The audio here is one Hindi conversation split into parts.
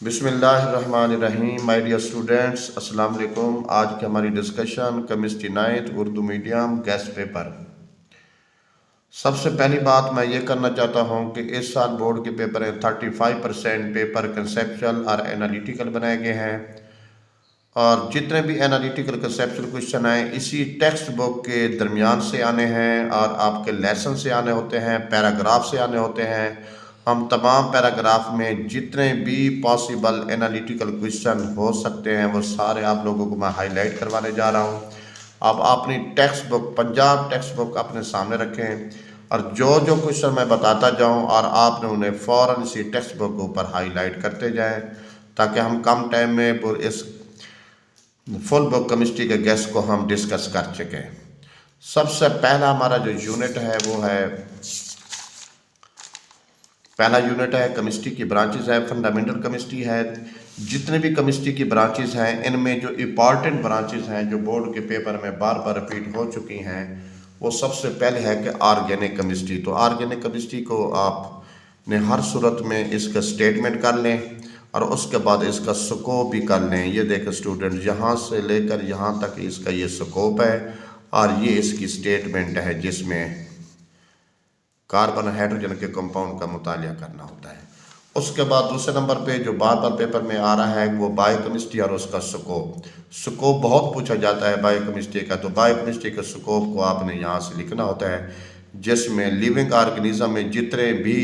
बिस्मिल्लाहिर्रहमानिर्रहीम। माय डियर स्टूडेंट्स, अस्सलाम वालेकुम। आज की हमारी discussion chemistry 9th Urdu medium guest paper. सबसे पहली बात मैं ये करना चाहता हूँ कि इस साल बोर्ड के पेपर में 35% पेपर कंसेप्चुअल और एनालिटिकल बनाए गए हैं, और जितने भी एनालिटिकल कंसेप्चुअल क्वेश्चन आए इसी टेक्स्ट बुक के दरमियान से आने हैं और आपके लेसन से आने होते हैं, पैराग्राफ से आने होते हैं। हम तमाम पैराग्राफ में जितने भी पॉसिबल एनालिटिकल क्वेश्चन हो सकते हैं वो सारे आप लोगों को मैं हाईलाइट करवाने जा रहा हूँ। अब अपनी text book, Punjab text book अपने सामने रखें और जो जो क्वेश्चन मैं बताता जाऊँ और आपने उन्हें फ़ौरन इसी टेक्स्ट बुक के ऊपर हाईलाइट करते जाएँ, ताकि हम कम टाइम में इस फुल बुक केमिस्ट्री के गेस्ट को हम डिस्कस कर चुके। सबसे पहला हमारा जो यूनिट है वो है, पहला यूनिट है केमिस्ट्री की ब्रांचेस है, फंडामेंटल केमिस्ट्री है। जितने भी केमिस्ट्री की ब्रांचेस हैं इनमें जो इम्पॉर्टेंट ब्रांचेस हैं जो बोर्ड के पेपर में बार बार रिपीट हो चुकी हैं, वो सबसे पहले है कि ऑर्गेनिक केमिस्ट्री। तो ऑर्गेनिक केमिस्ट्री को आपने हर सूरत में इसका स्टेटमेंट कर लें और उसके बाद इसका स्कोप भी कर लें। ये देखें स्टूडेंट, यहाँ से लेकर यहाँ तक इसका ये स्कोप है और ये इसकी स्टेटमेंट है जिसमें कार्बन हाइड्रोजन के कंपाउंड का मुतालिया करना होता है। उसके बाद दूसरे नंबर पे जो बार बार पेपर में आ रहा है वो बायोकेमिस्ट्री और उसका स्कोप बहुत पूछा जाता है बायोकेमिस्ट्री का। तो बायोकेमिस्ट्री के स्कोप को आपने यहाँ से लिखना होता है, जिसमें लिविंग ऑर्गेनिज्म में जितने भी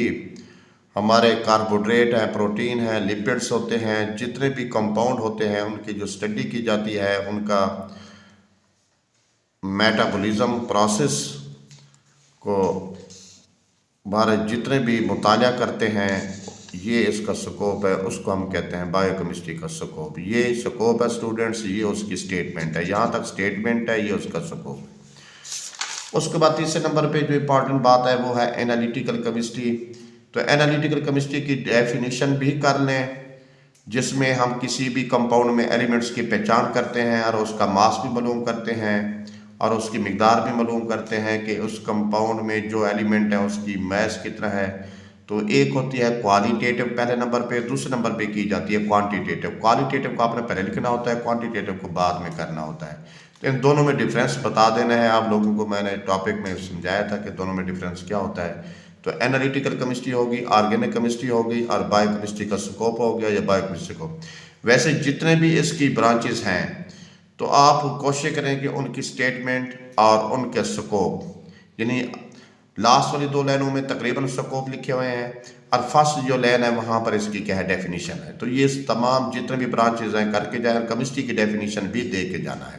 हमारे कार्बोहाइड्रेट हैं, प्रोटीन हैं, लिपिड्स होते हैं, जितने भी कंपाउंड होते हैं उनकी जो स्टडी की जाती है, उनका मेटाबॉलिज्म प्रोसेस को भारत जितने भी मुतालिया करते हैं, ये इसका स्कोप है, उसको हम कहते हैं बायोकेमिस्ट्री का स्कोप। ये स्कोप है स्टूडेंट्स, ये उसकी स्टेटमेंट है, यहाँ तक स्टेटमेंट है, ये उसका स्कोप है। उसके बाद तीसरे नंबर पे जो इम्पॉर्टेंट बात है वो है एनालिटिकल केमिस्ट्री। तो एनालिटिकल केमिस्ट्री की डेफिनेशन भी कर लें, जिसमें हम किसी भी कंपाउंड में एलिमेंट्स की पहचान करते हैं और उसका मास भी मालूम करते हैं और उसकी मिकदार भी मालूम करते हैं कि उस कंपाउंड में जो एलिमेंट है उसकी मास कितना है। तो एक होती है क्वालिटेटिव पहले नंबर पे, दूसरे नंबर पे की जाती है क्वांटिटेटिव। क्वालिटेटिव को आपने पहले लिखना होता है, क्वांटिटेटिव को बाद में करना होता है। तो इन दोनों में डिफरेंस बता देना है आप लोगों को। मैंने टॉपिक में समझाया था कि दोनों में डिफरेंस क्या होता है। तो एनालिटिकल केमिस्ट्री होगी, ऑर्गेनिक केमिस्ट्री होगी और बायोकेमिस्ट्री का स्कोप हो गया या बायोकेमिस्ट्री को। वैसे जितने भी इसकी ब्रांचेस हैं तो आप कोशिश करें कि उनकी स्टेटमेंट और उनके स्कोप, यानी लास्ट वाली दो लाइनों में तकरीबन स्कोप लिखे हुए हैं और फर्स्ट जो लाइन है वहाँ पर इसकी क्या है, डेफिनेशन है। तो ये तमाम जितने भी ब्रांचेज हैं करके जाए, केमिस्ट्री की डेफिनेशन भी दे के जाना है।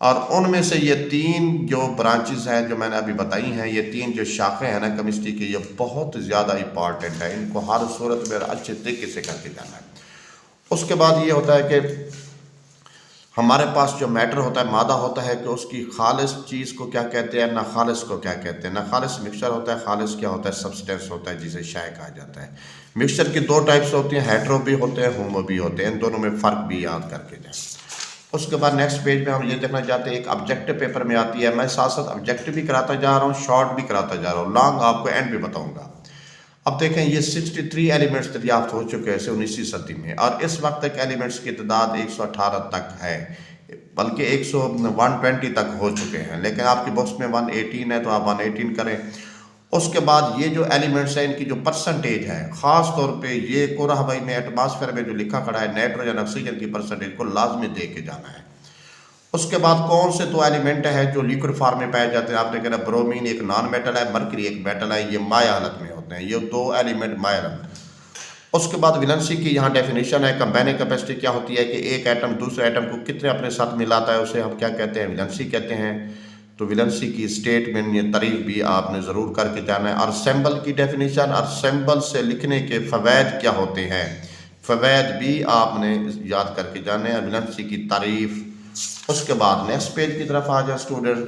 और उनमें से ये तीन जो ब्रांचेस हैं जो मैंने अभी बताई हैं, ये तीन जो शाखें हैं ना केमिस्ट्री की, ये बहुत ज़्यादा इंपॉर्टेंट है, इनको हर सूरत में अच्छे तरीके से करके जाना है। उसके बाद ये होता है कि हमारे पास जो मैटर होता है, मादा होता है, कि उसकी खालिस चीज़ को क्या कहते हैं, ना खालिस को क्या कहते हैं। ना खालिस मिक्सचर होता है, खालिस क्या होता है, सब्सटेंस होता है जिसे शाय कहा जाता है। मिक्सचर की दो टाइप्स होती हैं, हेट्रो भी होते हैं, होमो भी होते हैं। इन दोनों में फ़र्क भी याद करके जाए। उसके बाद नेक्स्ट पेज में हम ये देखना चाहते हैं, एक ऑब्जेक्टिव पेपर में आती है। मैं साथ साथ ऑब्जेक्टिव भी कराता जा रहा हूँ, शॉर्ट भी कराता जा रहा हूँ, लॉन्ग आपको एंड भी बताऊँगा। अब देखें, ये 63 एलिमेंट्स दरियाफ्त हो चुके हैं 19वीं सदी में, और इस वक्त तक एलिमेंट्स की तादाद 118 तक है, बल्कि 120 तक हो चुके हैं। लेकिन आपकी बुक्स में 118 है तो आप 118 करें। उसके बाद ये जो एलिमेंट्स हैं इनकी जो परसेंटेज है, ख़ास तौर पे ये कोरा हवाई में एटमॉस्फेयर में जो लिखा खड़ा है नाइट्रोजन ऑक्सीजन की परसेंटेज को लाजमी दे के जाना है। उसके बाद कौन से दो एलिमेंट है जो लिक्विड फॉर्म में पाए जाते हैं। आपने कहना ब्रोमीन एक नॉन मेटल है, मरकरी एक मेटल है, ये माया हालत में होते हैं, ये दो एलिमेंट माया हालत। उसके बाद विलेंसी की यहाँ डेफिनेशन है। कंबाइनिंग कैपेसिटी क्या होती है कि एक एटम दूसरे एटम को कितने अपने साथ मिलाता है, उसे हम क्या कहते हैं, विलेंसी कहते हैं। तो विलेंसी की स्टेटमेंट ये तारीफ भी आपने ज़रूर करके जाना है। और सिंबल की डेफिनेशन और सिंबल से लिखने के फ़वाइद क्या होते हैं, फ़वाइद भी आपने याद करके जाने हैं, विलेंसी की तारीफ। उसके बाद नेक्स्ट पेज की तरफ आ जाए स्टूडेंट।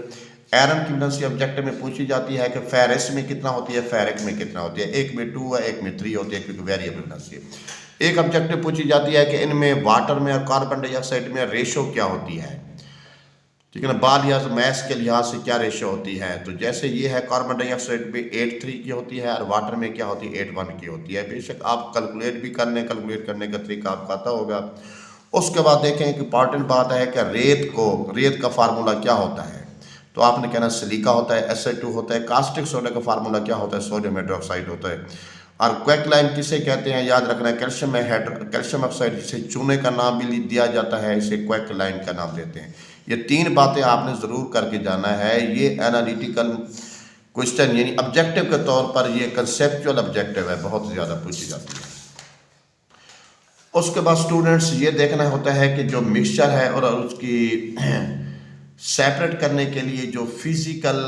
आयरन की विलेंसी ऑब्जेक्टिव में पूछी जाती है कि फेरस में कितना होती है, फेरिक में कितना होती है। एक में 2 है, एक में 3 होती है, क्योंकि वेरिएबल विलेंसी। एक ऑब्जेक्टिव पूछी जाती है कि इनमें वाटर में और कार्बन डाइऑक्साइड में रेशो क्या होती है। ठीक है ना। बाल लिहाज मैथ्स के लिहाज से क्या रेशो होती है, तो जैसे ये है कार्बन डाइऑक्साइड में 8:3 की होती है और वाटर में क्या होती है 8:1 की होती है। बेशक आप कैलकुलेट भी कर लें, कैलकुलेट करने का तरीका आपको आता होगा। उसके बाद देखें कि इंपॉर्टेंट बात है कि रेत का फार्मूला क्या होता है, तो आपने कहना सिलिका होता है, SO2 होता है। कास्टिक सोडा का फार्मूला क्या होता है, सोडियम हाइड्रोक्साइड होता है। और क्वैकलाइन किसे कहते हैं, याद रखना है कैल्शियम ऑक्साइड, जिसे चूने का नाम भी दिया जाता है, इसे क्वैकलाइन का नाम देते हैं। ये 3 बातें आपने ज़रूर करके जाना है। ये एनालिटिकल क्वेश्चन यानी ऑब्जेक्टिव के तौर पर ये कंसेप्चुअल ऑब्जेक्टिव है, बहुत ज़्यादा पूछी जाती है। उसके बाद स्टूडेंट्स ये देखना होता है कि जो मिक्सचर है और उसकी सेपरेट करने के लिए जो फिज़िकल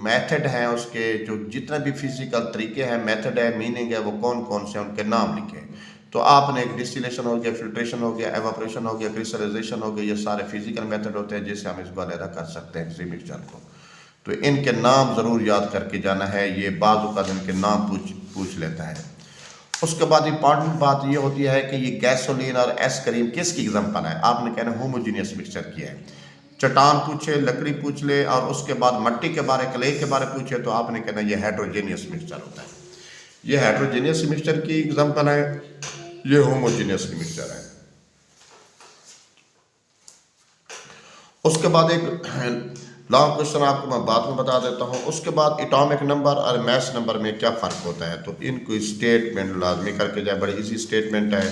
मेथड हैं, उसके जो जितने भी फिज़िकल तरीके हैं, मेथड है, मीनिंग है, वो कौन कौन से उनके नाम लिखे। तो आपने एक डिस्टिलेशन हो गया, फिल्ट्रेशन हो गया, एवापोरेशन हो गया, क्रिस्टलाइजेशन हो गया, ये सारे फिजिकल मेथड होते हैं जिससे हम इसको अलग कर सकते हैं किसी मिक्सचर को। तो इनके नाम ज़रूर याद करके जाना है, ये बाजू का इनके नाम पूछ लेता है। उसके बाद इंपॉर्टेंट बात ये होती है कि ये गैसोलीन और एस्करीन किसकी एग्जाम्पल है। आपने कहना होमोजीनियस मिक्सचर की है। चट्टान पूछे, लकड़ी पूछ ले और उसके बाद मट्टी के बारे, क्ले के बारे पूछे, तो आपने कहना ये हेट्रोजेनियस मिक्सचर होता है। ये हेट्रोजेनियस मिक्सचर की एग्जाम्पल है, ये होमोजीनियस मिक्सचर है। उसके बाद एक लॉन्ग क्वेश्चन आपको मैं बाद में बता देता हूँ। उसके बाद एटॉमिक नंबर और मास नंबर में क्या फ़र्क होता है, तो इनको स्टेटमेंट लाजमी करके जाए, बड़ी इजी स्टेटमेंट है।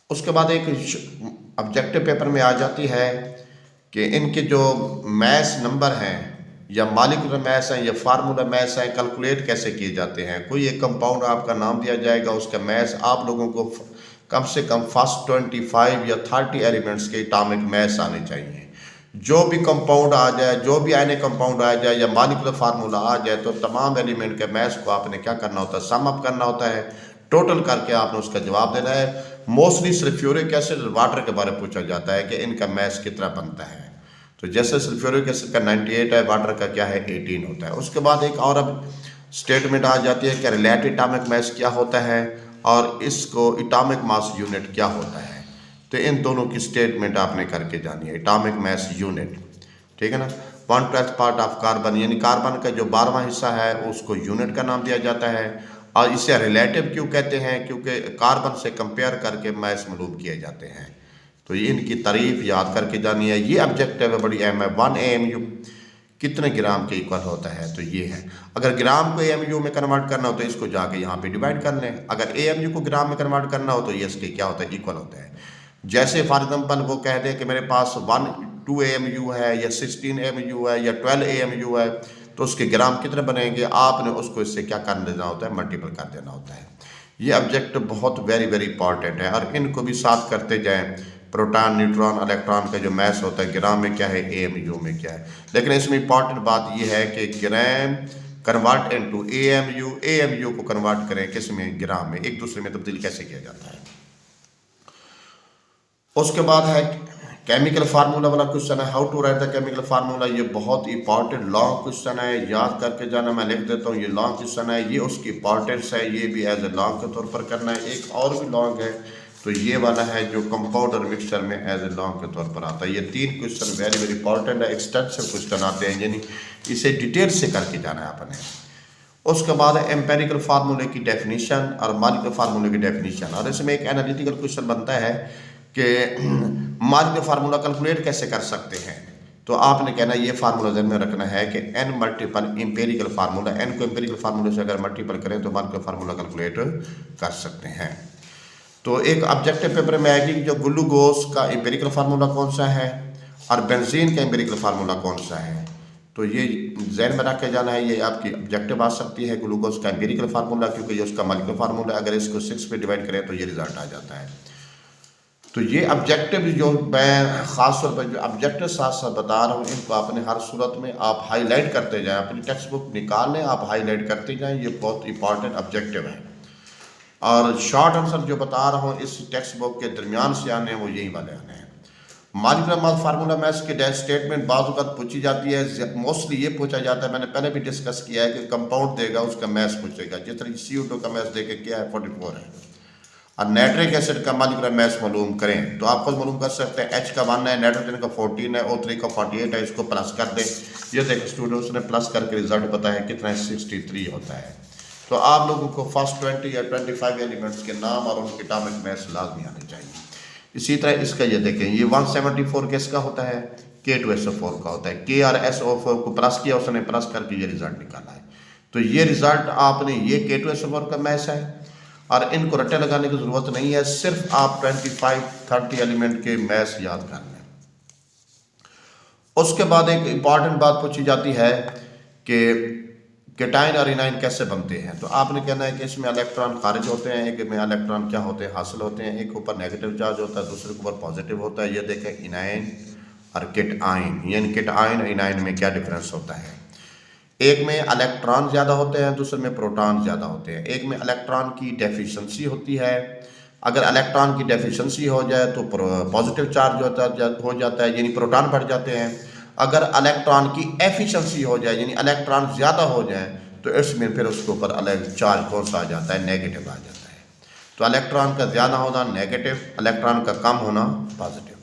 उसके बाद एक ऑब्जेक्टिव पेपर में आ जाती है कि इनके जो मास नंबर हैं या मॉलिक्यूलर मास हैं या फार्मूला मास हैं, कैलकुलेट कैसे किए जाते हैं। कोई एक कंपाउंड आपका नाम दिया जाएगा, उसका मास आप लोगों को कम से कम फर्स्ट 25 या 30 एलिमेंट्स के एटॉमिक मास आने चाहिए। जो भी कंपाउंड आ जाए, जो भी आयनिक कंपाउंड आ जाए या मॉलिक्यूलर फार्मूला आ जाए, तो तमाम एलिमेंट के मास को आपने क्या करना होता है, सम अप करना होता है, टोटल करके आपने उसका जवाब देना है। मोस्टली सल्फ्यूरिक एसिड और वाटर के बारे में पूछा जाता है कि इनका मास कितना बनता है। तो जैसे सल्फ्यूरिक एसिड का 98 है, वाटर का क्या है 18 होता है। उसके बाद एक और अब स्टेटमेंट आ जाती है कि रिलेटिव एटॉमिक मास क्या होता है और इसको एटॉमिक मास यूनिट क्या होता है। तो इन दोनों की स्टेटमेंट आपने करके जानी है। एटॉमिक मास यूनिट, ठीक है ना। 1/12 पार्ट ऑफ कार्बन, यानी कार्बन का जो 12वां हिस्सा है उसको यूनिट का नाम दिया जाता है। और इसे रिलेटिव क्यों कहते हैं, क्योंकि कार्बन से कंपेयर करके मास मालूम किए जाते हैं। तो ये इनकी तारीफ याद करके जानी है। ये ऑब्जेक्टिव है, बड़ी अहम है। 1 AMU कितने ग्राम के इक्वल होता है, तो ये है। अगर ग्राम को AMU में कन्वर्ट करना हो तो इसको जाके यहाँ पे डिवाइड कर लें। अगर AMU को ग्राम में कन्वर्ट करना हो तो ये इसके क्या होता है, इक्वल होता है। जैसे फॉर एग्जाम्पल वो कह दें कि मेरे पास 2 AMU है या 16 AMU है या 12 AMU है, तो उसके ग्राम कितने बनेंगे, आपने उसको इससे क्या कर देना होता है, मल्टीपल कर देना होता है। ये ऑब्जेक्ट बहुत वेरी वेरी इंपॉर्टेंट है और इनको भी साथ करते जाएं। प्रोटॉन, न्यूट्रॉन, इलेक्ट्रॉन का जो मास होता है ग्राम में क्या है, AMU में क्या है। लेकिन इसमें इंपॉर्टेंट बात यह है कि ग्राम कन्वर्ट इनटू AMU को कन्वर्ट करें किस में, ग्राम में। एक दूसरे में तब्दील कैसे किया जाता है। उसके बाद है केमिकल फार्मूला वाला क्वेश्चन है, how to write the chemical formula. ये बहुत इंपॉर्टेंट लॉन्ग क्वेश्चन है, याद करके जाना। मैं लिख देता हूँ, ये लॉन्ग क्वेश्चन है, ये उसकी इंपॉर्टेंस है, ये भी एज ए लॉन्ग के तौर पर करना है। एक और भी लॉन्ग है, तो ये वाला है जो कंपाउंड और मिक्सचर में एज ए लॉन्ग के तौर पर आता है। ये 3 क्वेश्चन वेरी वेरी इंपॉर्टेंट है, एक्सटेंसिव क्वेश्चन आते हैं, यानी इसे डिटेल से करके जाना है आपने। उसके बाद है एम्पेरिकल फार्मूले की डेफिनेशन और मॉलिक्यूलर फार्मूले की डेफिनेशन। और इसमें एक एनालिटिकल क्वेश्चन बनता है कि मॉलिक्यूलर फार्मूला कैलकुलेट कैसे कर सकते हैं। तो आपने कहना ये फार्मूला ध्यान में रखना है कि n multiple empirical formula, n को एम्पेरिकल फार्मूले से अगर मल्टीपल करें तो मॉलिक्यूलर फार्मूला कैलकुलेट कर सकते हैं। तो एक ऑब्जेक्टिव पेपर में आएगी कि जो ग्लूकोज का एम्पेरिकल फार्मूला कौन सा है और बेंजीन का एम्पेरिकल फार्मूला कौन सा है। तो ये ज़हन में रख के जाना है, ये आपकी ऑब्जेक्टिव आ सकती है। ग्लूकोज का एम्पेरिकल फार्मूला, क्योंकि ये उसका मॉलिक्यूलर फार्मूला, अगर इसको 6 पे डिवाइड करें तो ये रिजल्ट आ जाता है। तो ये ऑब्जेक्टिव जो मैं ख़ास तौर पर जो ऑब्जेक्टिव साथ साथ बता रहा हूँ, इनको आपने हर सूरत में आप हाईलाइट करते जाएं। अपनी टेक्स्ट बुक निकाल लें, आप हाईलाइट करते जाएं, ये बहुत इंपॉर्टेंट ऑब्जेक्टिव है। और शॉर्ट आंसर जो बता रहा हूँ इस टेक्स्ट बुक के दरमियान से आने हैं, वो यही वाले आने हैं। मॉलिक्यूलर मास फार्मूला मैथ्स के स्टेटमेंट बाज़ वक़्त पूछी जाती है। मोस्टली ये पूछा जाता है, मैंने पहले भी डिस्कस किया है कि कंपाउंड देगा उसका मैथ्स पूछेगा। जिस तरह CO2 का मैथ्स देके क्या है 44 है, और नाइट्रिक एसिड का मॉलिक्यूलर मास मालूम करें तो आप खुद मालूम कर सकते हैं। H का 1 है, नाइट्रोजन का 14 है, O3 का 48 है, इसको प्लस कर दें। ये देखिए स्टूडेंट्स ने प्लस करके रिजल्ट बताया कितना है, 63 होता है। तो आप लोगों को फर्स्ट 20 या 25 एलिमेंट्स के नाम और उनके एटॉमिक मास लाजमी आने चाहिए। इसी तरह इसका ये देखें, ये 174 किसका होता है, K2SO4 का होता है। K और SO4 को प्लस किया, उसने प्लस करके ये रिजल्ट निकाला है। तो ये रिजल्ट आपने, ये K2SO4 का मैस है और इनको रट्टे लगाने की ज़रूरत नहीं है, सिर्फ आप 25-30 एलिमेंट के मैस याद कर लें। उसके बाद एक इम्पॉर्टेंट बात पूछी जाती है कि केटाइन और इनाइन कैसे बनते हैं। तो आपने कहना है कि इसमें इलेक्ट्रॉन खारिज होते हैं, एक में इलेक्ट्रॉन क्या होते हैं, हासिल होते हैं। एक ऊपर नेगेटिव चार्ज होता है, दूसरे के ऊपर पॉजिटिव होता है। ये देखें इनाइन और केटाइन, यानी केटाइन और इनाइन में क्या डिफरेंस होता है। एक में इलेक्ट्रॉन ज़्यादा होते हैं, दूसरे में प्रोटॉन ज़्यादा होते हैं। एक में इलेक्ट्रॉन की डेफिशिएंसी होती है, अगर इलेक्ट्रॉन की डेफिशिएंसी हो जाए तो पॉजिटिव चार्ज हो जाता है, यानी प्रोटॉन बढ़ जाते हैं। अगर इलेक्ट्रॉन की एफिशिएंसी हो जाए, यानी इलेक्ट्रॉन ज़्यादा हो जाए, तो इसमें फिर उसके ऊपर अलग चार्ज कौन सा आ जाता है, नेगेटिव आ जाता है। तो इलेक्ट्रॉन का ज़्यादा होना नेगेटिव, इलेक्ट्रॉन का कम होना पॉजिटिव,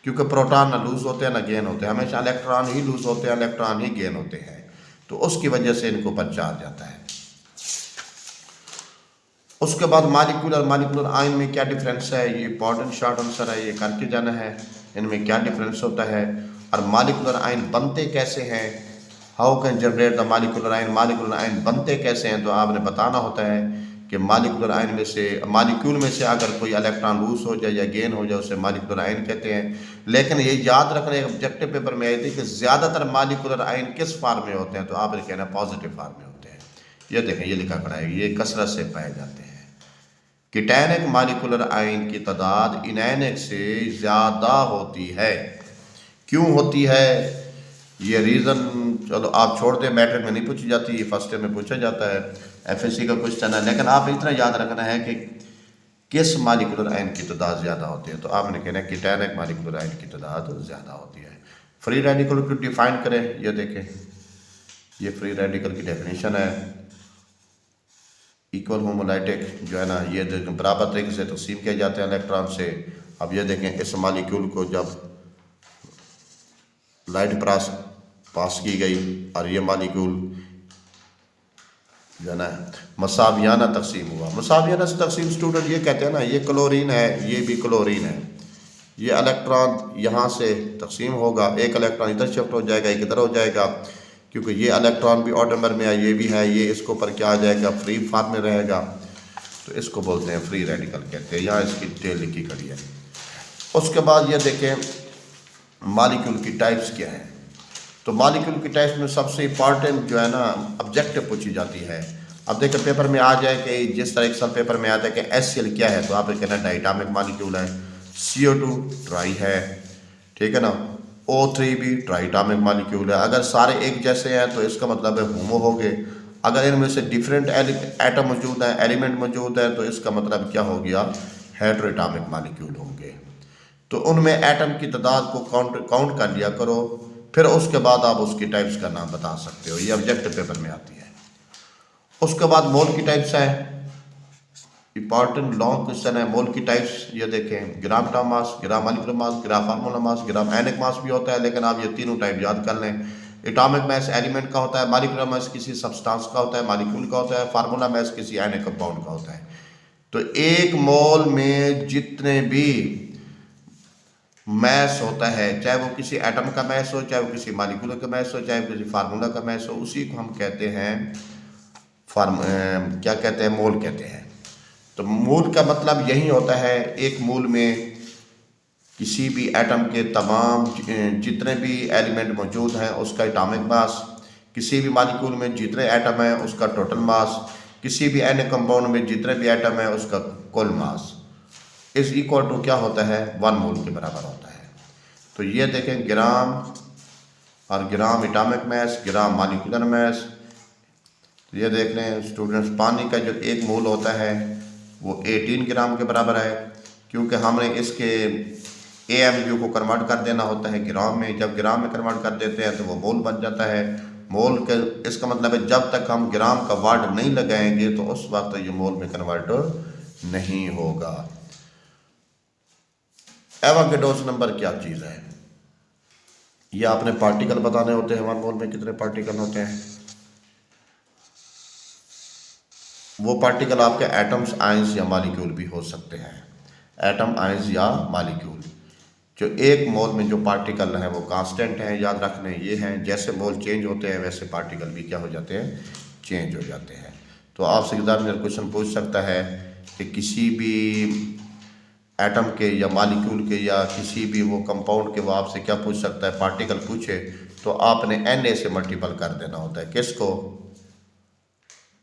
क्योंकि प्रोटॉन ना लूज़ होते हैं ना गेन होते हैं, हमेशा इलेक्ट्रॉन ही लूज़ होते हैं, इलेक्ट्रॉन ही गेन होते हैं। तो उसकी वजह से इनको ऊपर चार्ज आता है। उसके बाद मालिक्यूल और मालिक्यूलर आयन में क्या डिफरेंस है, ये इंपॉर्टेंट शॉर्ट आंसर है, ये करके जाना है। इनमें क्या डिफरेंस होता है और मालिक्यूलर आयन बनते कैसे हैं, how can generate the molecular ion, molecular ion बनते कैसे हैं। तो आपने बताना होता है कि मालिक्यूलर आयन में से, मालिक्यूल में से अगर कोई इलेक्ट्रॉन लूज हो जाए या गेन हो जाए उसे मालिक्यूलर आयन कहते हैं। लेकिन ये याद रखना, एक ऑब्जेक्टिव पेपर में आई थी कि ज़्यादातर मालिक्यूलर आयन किस फॉर्म में होते हैं, तो आपने कहना पॉजिटिव फॉर्म में होते हैं। ये देखें, ये लिखा पड़ा है, ये कसरत से पाए जाते हैं। कीटैनिक मालिक्यूलर आयन की तादाद इनैनिक से ज़्यादा होती है। क्यों होती है, ये रीज़न चलो आप छोड़ दें, मैट्रिक में नहीं पूछी जाती, ये फर्स्ट ईयर में पूछा जाता है, FSC का क्वेश्चन है। लेकिन आप इतना याद रखना है कि किस मालिक्यूलर आयन की तादाद ज़्यादा होती है। तो आपने कहना है कीटैनिक मालिक्यूलर आयन की तादाद ज़्यादा होती है। फ्री रेडिकल को डिफाइन करें, ये देखें, ये फ्री रेडिकल की डेफिनेशन है। इक्वल होमोलाइटिक जो है ना, ये बराबर तरीके से तकसीम किए जाते हैं इलेक्ट्रॉन से। अब ये देखें, इस मालिक्यूल को जब लाइट पास की गई और ये मालिक्यूल जो है ना मसावियाना तकसीम हुआ। मसावियाना से तकसीम स्टूडेंट ये कहते हैं ना, ये क्लोरीन है, ये भी क्लोरीन है। ये इलेक्ट्रॉन यहाँ से तकसीम होगा, एक इलेक्ट्रॉन इधर शिफ्ट हो जाएगा, एक इधर हो जाएगा, क्योंकि ये इलेक्ट्रॉन भी ऑड नंबर में है, ये भी है, ये इसको ऊपर क्या आ जाएगा, फ्री फॉर्म में रहेगा। तो इसको बोलते हैं फ्री रेडिकल कहते हैं। यहाँ इसकी डिटेल लिखी खड़ी है। उसके बाद ये देखें मालिक्यूल की टाइप्स क्या है। तो मालिक्यूल की टाइप्स में सबसे इंपॉर्टेंट जो है ना ऑब्जेक्टिव पूछी जाती है। अब देखिए पेपर में आ जाए कि जिस तरह एक पेपर में आता है कि HCl क्या है, तो आप कहना डायटोमिक मालिक्यूल है। CO2 ट्राई है, ठीक है ना। O3 भी ट्राइटोमिक मालिक्यूल है। अगर सारे एक जैसे हैं तो इसका मतलब है होमो हो गए। अगर इनमें से डिफरेंट एटम मौजूद है, एलिमेंट मौजूद है, तो इसका मतलब क्या हो गया, हेटेरोएटॉमिक मालिक्यूल होंगे। तो उनमें एटम की तादाद को काउंट कर लिया करो, फिर उसके बाद आप उसकी टाइप्स का नाम बता सकते हो। ये ऑब्जेक्टिव पेपर में आती है। उसके बाद मोल की टाइप्स है, इंपॉर्टेंट लॉन्ग क्वेश्चन है। मोल की टाइप्स ये देखें, ग्राम एटॉम मास, ग्राम मॉलिक्यूलर मास, ग्राम फार्मूला मास, ग्राम आयनिक मास भी होता है, लेकिन आप ये तीनों टाइप याद कर लें। एटॉमिक मास एलिमेंट का होता है, मॉलिक्यूलर मास किसी सब्सटेंस का होता है, मॉलिक्यूल का होता है, फार्मूला मास किसी आयनिक कंपाउंड का होता है। तो एक मोल में जितने भी मैस होता है, चाहे वो किसी एटम का मैस हो, चाहे वो किसी मॉलिक्यूल का मैस हो, चाहे किसी फार्मूला का मैस हो, उसी को हम कहते हैं क्या कहते हैं, मोल कहते हैं। तो मोल का मतलब यही होता है, एक मोल में किसी भी एटम के तमाम जितने भी एलिमेंट मौजूद हैं उसका एटॉमिक मास, किसी भी मॉलिक्यूल में जितने एटम हैं उसका टोटल मास, किसी भी आयनिक कंपाउंड में जितने भी एटम हैं उसका कुल मास इज इक्वल टू क्या होता है, 1 मोल के बराबर होता है। तो ये देखें, ग्राम और gram atomic mass, gram molecular mass. ये देख लें स्टूडेंट्स, पानी का जो 1 मोल होता है वो 18 ग्राम के बराबर है, क्योंकि हमने इसके AMU को कन्वर्ट कर देना होता है ग्राम में। जब ग्राम में कन्वर्ट कर देते हैं तो वो मोल बन जाता है। मोल के इसका मतलब है जब तक हम ग्राम का वर्ड नहीं लगाएंगे तो उस वक्त ये मोल में कन्वर्ट नहीं होगा। एवोगैड्रोस नंबर क्या चीज़ है? ये आपने पार्टिकल बताने होते हैं, 1 मोल में कितने पार्टिकल होते हैं। वो पार्टिकल आपके एटम्स, आयंस या मालिक्यूल भी हो सकते हैं। एटम, आयंस या मालिक्यूल। जो 1 मोल में जो पार्टिकल हैं वो कांस्टेंट हैं, याद रखने ये हैं। जैसे मोल चेंज होते हैं वैसे पार्टिकल भी क्या हो जाते हैं, चेंज हो जाते हैं। तो आपसे एग्जामिनर क्वेश्चन पूछ सकता है कि किसी भी एटम के या मालिक्यूल के या किसी भी वो कंपाउंड के, वो आपसे क्या पूछ सकता है, पार्टिकल पूछे तो आपने Na से मल्टीपल कर देना होता है। किसको?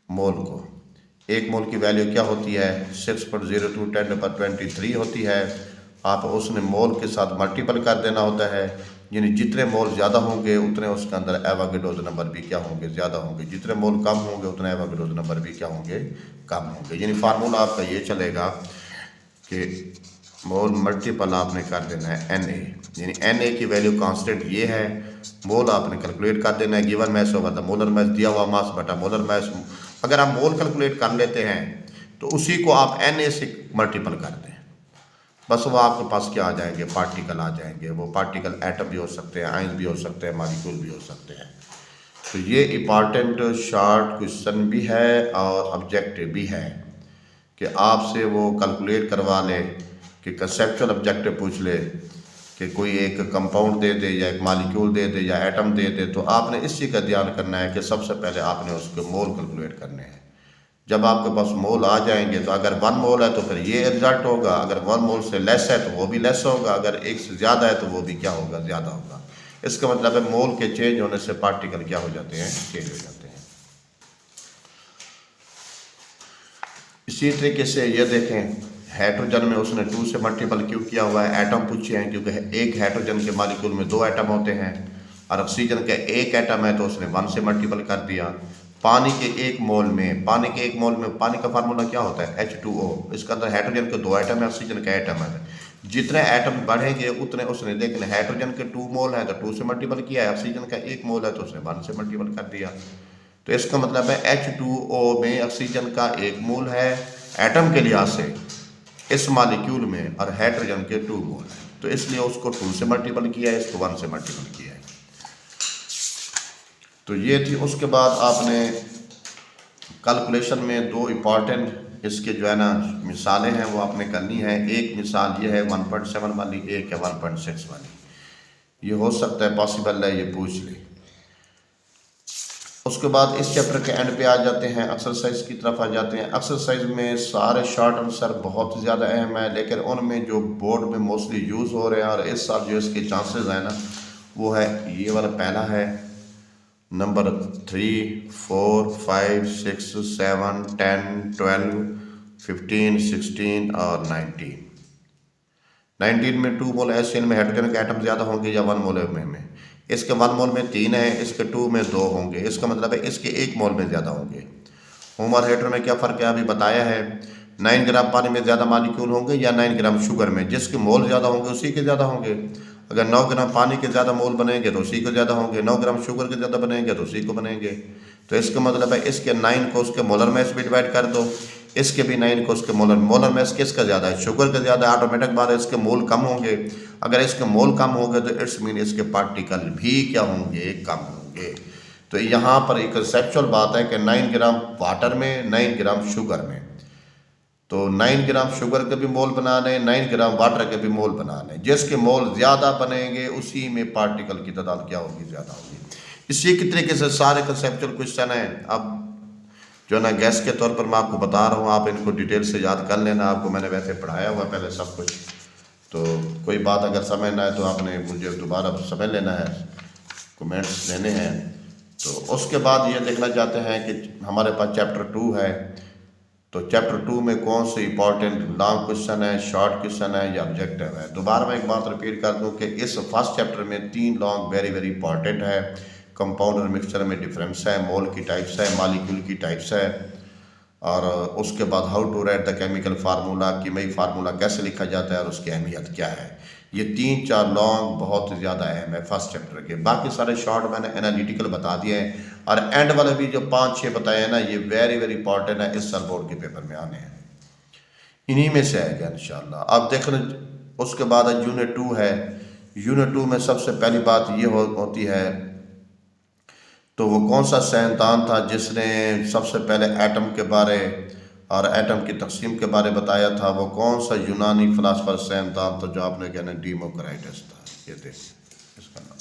मोल को। 1 मोल की वैल्यू क्या होती है, 6.02 10⁻23 होती है। आप उसने मोल के साथ मल्टीपल कर देना होता है, यानी जितने मोल ज़्यादा होंगे उतने उसके अंदर एवोगैड्रोस नंबर भी क्या होंगे, ज़्यादा होंगे। जितने मोल कम होंगे उतने एवोगैड्रोस नंबर भी क्या होंगे, कम होंगे। यानी फार्मूला आपका ये चलेगा कि मोल मल्टीपल आपने कर देना है Na, यानी Na की वैल्यू कांस्टेंट ये है, मोल आपने कैलकुलेट कर देना है। गिवन मैस होगा तो मोलर मैस, दिया हुआ मास बटा मोलर मैस। अगर आप मोल कैलकुलेट कर लेते हैं तो उसी को आप Na से मल्टीपल कर दें, बस वो आपके पास क्या आ जाएंगे, पार्टिकल आ जाएंगे। वो पार्टिकल एटम भी हो सकते हैं, आयंस भी हो सकते हैं, मालिक्यूल भी हो सकते हैं। तो ये इम्पॉर्टेंट शॉर्ट क्वेश्चन भी है और ऑब्जेक्टिव भी है कि आपसे वो कैलकुलेट करवा ले, कि कंसेप्चुअल ऑब्जेक्टिव पूछ ले कि कोई एक कंपाउंड दे दे या एक मालिक्यूल दे दे या एटम दे दे, तो आपने इसी का ध्यान करना है कि सबसे पहले आपने उसके मोल कैलकुलेट करने हैं। जब आपके पास मोल आ जाएंगे तो अगर 1 मोल है तो फिर ये रिजल्ट होगा, अगर 1 मोल से लेस है तो वो भी लेस होगा, अगर 1 से ज़्यादा है तो वो भी क्या होगा, ज़्यादा होगा। इसका मतलब है मोल के चेंज होने से पार्टिकल क्या हो जाते हैं, चेंज हो जाते हैं। इसी तरीके से ये देखें, हाइड्रोजन में उसने 2 से मल्टीपल क्यों किया हुआ है, एटम पूछे हैं, क्योंकि एक हाइड्रोजन के मालिक्यूल में 2 एटम होते हैं और ऑक्सीजन का 1 एटम है तो उसने 1 से मल्टीपल कर दिया। पानी के 1 मोल में, पानी का फार्मूला क्या होता है, H2O। इसके अंदर हाइड्रोजन के 2 एटम है, ऑक्सीजन का एटम है। जितने एटम बढ़ेंगे उतने उसने, देखने हाइड्रोजन के 2 मोल है तो 2 से मल्टीपल किया है, ऑक्सीजन का 1 मोल है तो उसने 1 से मल्टीपल कर दिया। तो इसका मतलब है H2O में ऑक्सीजन का 1 मोल है एटम के लिहाज से इस मालिक्यूल में, और हाइड्रोजन के 2 मोल है, तो इसलिए उसको 2 से मल्टीपल किया है, इसको 1 से मल्टीपल किया है। तो ये थी। उसके बाद आपने कैलकुलेशन में 2 इम्पॉर्टेंट इसके जो है ना मिसालें हैं वो आपने करनी है। एक मिसाल ये है 1.7 वाली, एक है 1.6 वाली। ये हो सकता है पॉसिबल है ये पूछ ले। उसके बाद इस चैप्टर के एंड पे आ जाते हैं, एक्सरसाइज की तरफ आ जाते हैं। एक्सरसाइज में सारे शॉर्ट आंसर बहुत ज़्यादा अहम है, लेकिन उनमें जो बोर्ड में मोस्टली यूज़ हो रहे हैं और इस साल जो इसके चांसेस हैं ना वो है ये वाला। पहला है नंबर 3, 4, 5, 6, 7, 10, 12, 15, 16 और 19। 19 में 2 मोल एसियन में हाइड्रोजन के एटम ज़्यादा होंगे या 1 मोल में। इसके 1 मोल में 3 है, इसके 2 में 2 होंगे। इसका मतलब है इसके 1 मोल में ज़्यादा होंगे। होम और हाइड्रो में क्या फ़र्क है अभी बताया है। 9 ग्राम पानी में ज़्यादा मालिक्यूल होंगे या 9 ग्राम शुगर में, जिसके मोल ज़्यादा होंगे उसी के ज़्यादा होंगे। अगर 9 ग्राम पानी के ज़्यादा मोल बनेंगे तो उसी को ज़्यादा होंगे, 9 ग्राम शुगर के ज़्यादा बनेंगे तो उसी को बनेंगे। तो इसका मतलब है इसके 9 को उसके मोलर मैस में डिवाइड कर दो, इसके भी 9 को उसके मोलर मैस किसका ज़्यादा है, शुगर का ज़्यादा। ऑटोमेटिक बात है इसके मोल कम होंगे। अगर इसके मोल कम होंगे तो इट्स मीन इसके पार्टिकल भी क्या होंगे, कम होंगे। तो यहाँ पर एक कंसेप्चुअल बात है कि 9 ग्राम वाटर में, 9 ग्राम शुगर में, तो 9 ग्राम शुगर के भी मोल बना लें, 9 ग्राम वाटर के भी मोल बना लें। जिसके मोल ज़्यादा बनेंगे उसी में पार्टिकल की तादाद क्या होगी, ज़्यादा होगी। इसी की तरीके से सारे कंसेप्चुअल क्वेश्चन हैं। अब जो है ना गैस के तौर पर मैं आपको बता रहा हूँ, आप इनको डिटेल से याद कर लेना। आपको मैंने वैसे पढ़ाया हुआ पहले सब कुछ, तो कोई बात अगर समझना है तो आपने मुझे दोबारा समझ लेना है, कमेंट्स देने हैं। तो उसके बाद ये देखना चाहते हैं कि हमारे पास चैप्टर 2 है, तो चैप्टर 2 में कौन से इंपॉर्टेंट लॉन्ग क्वेश्चन है, शॉर्ट क्वेश्चन है या ऑब्जेक्टिव है। दोबारा मैं एक बात रिपीट कर दूं कि इस फर्स्ट चैप्टर में 3 लॉन्ग वेरी वेरी इंपॉर्टेंट है। कंपाउंड और मिक्सचर में डिफरेंस है, मोल की टाइप्स है, मालिक्यूल की टाइप्स है, और उसके बाद how to write the chemical formula, कीमियाई फार्मूला कैसे लिखा जाता है और उसकी अहमियत क्या है। ये 3-4 लॉन्ग बहुत ज़्यादा अहम है फर्स्ट चैप्टर के। बाकी सारे शॉर्ट मैंने एनालिटिकल बता दिए हैं, और एंड वाले भी जो 5-6 बताए हैं ना ये वेरी वेरी इंपॉर्टेंट है, इस साल बोर्ड के पेपर में आने हैं। इन्हीं में से आएगा इंशाल्लाह। अब देखना, उसके बाद यूनिट 2 है। यूनिट 2 में सबसे पहली बात ये होती है, तो वो कौन सा साइंसदान था जिसने सबसे पहले एटम के बारे और एटम की तकसीम के बारे बताया था? वो कौन सा यूनानी फिलासफर साइंसदान था जो आपने कहना डेमोक्राइटस था। ये देखिए इसका नाम।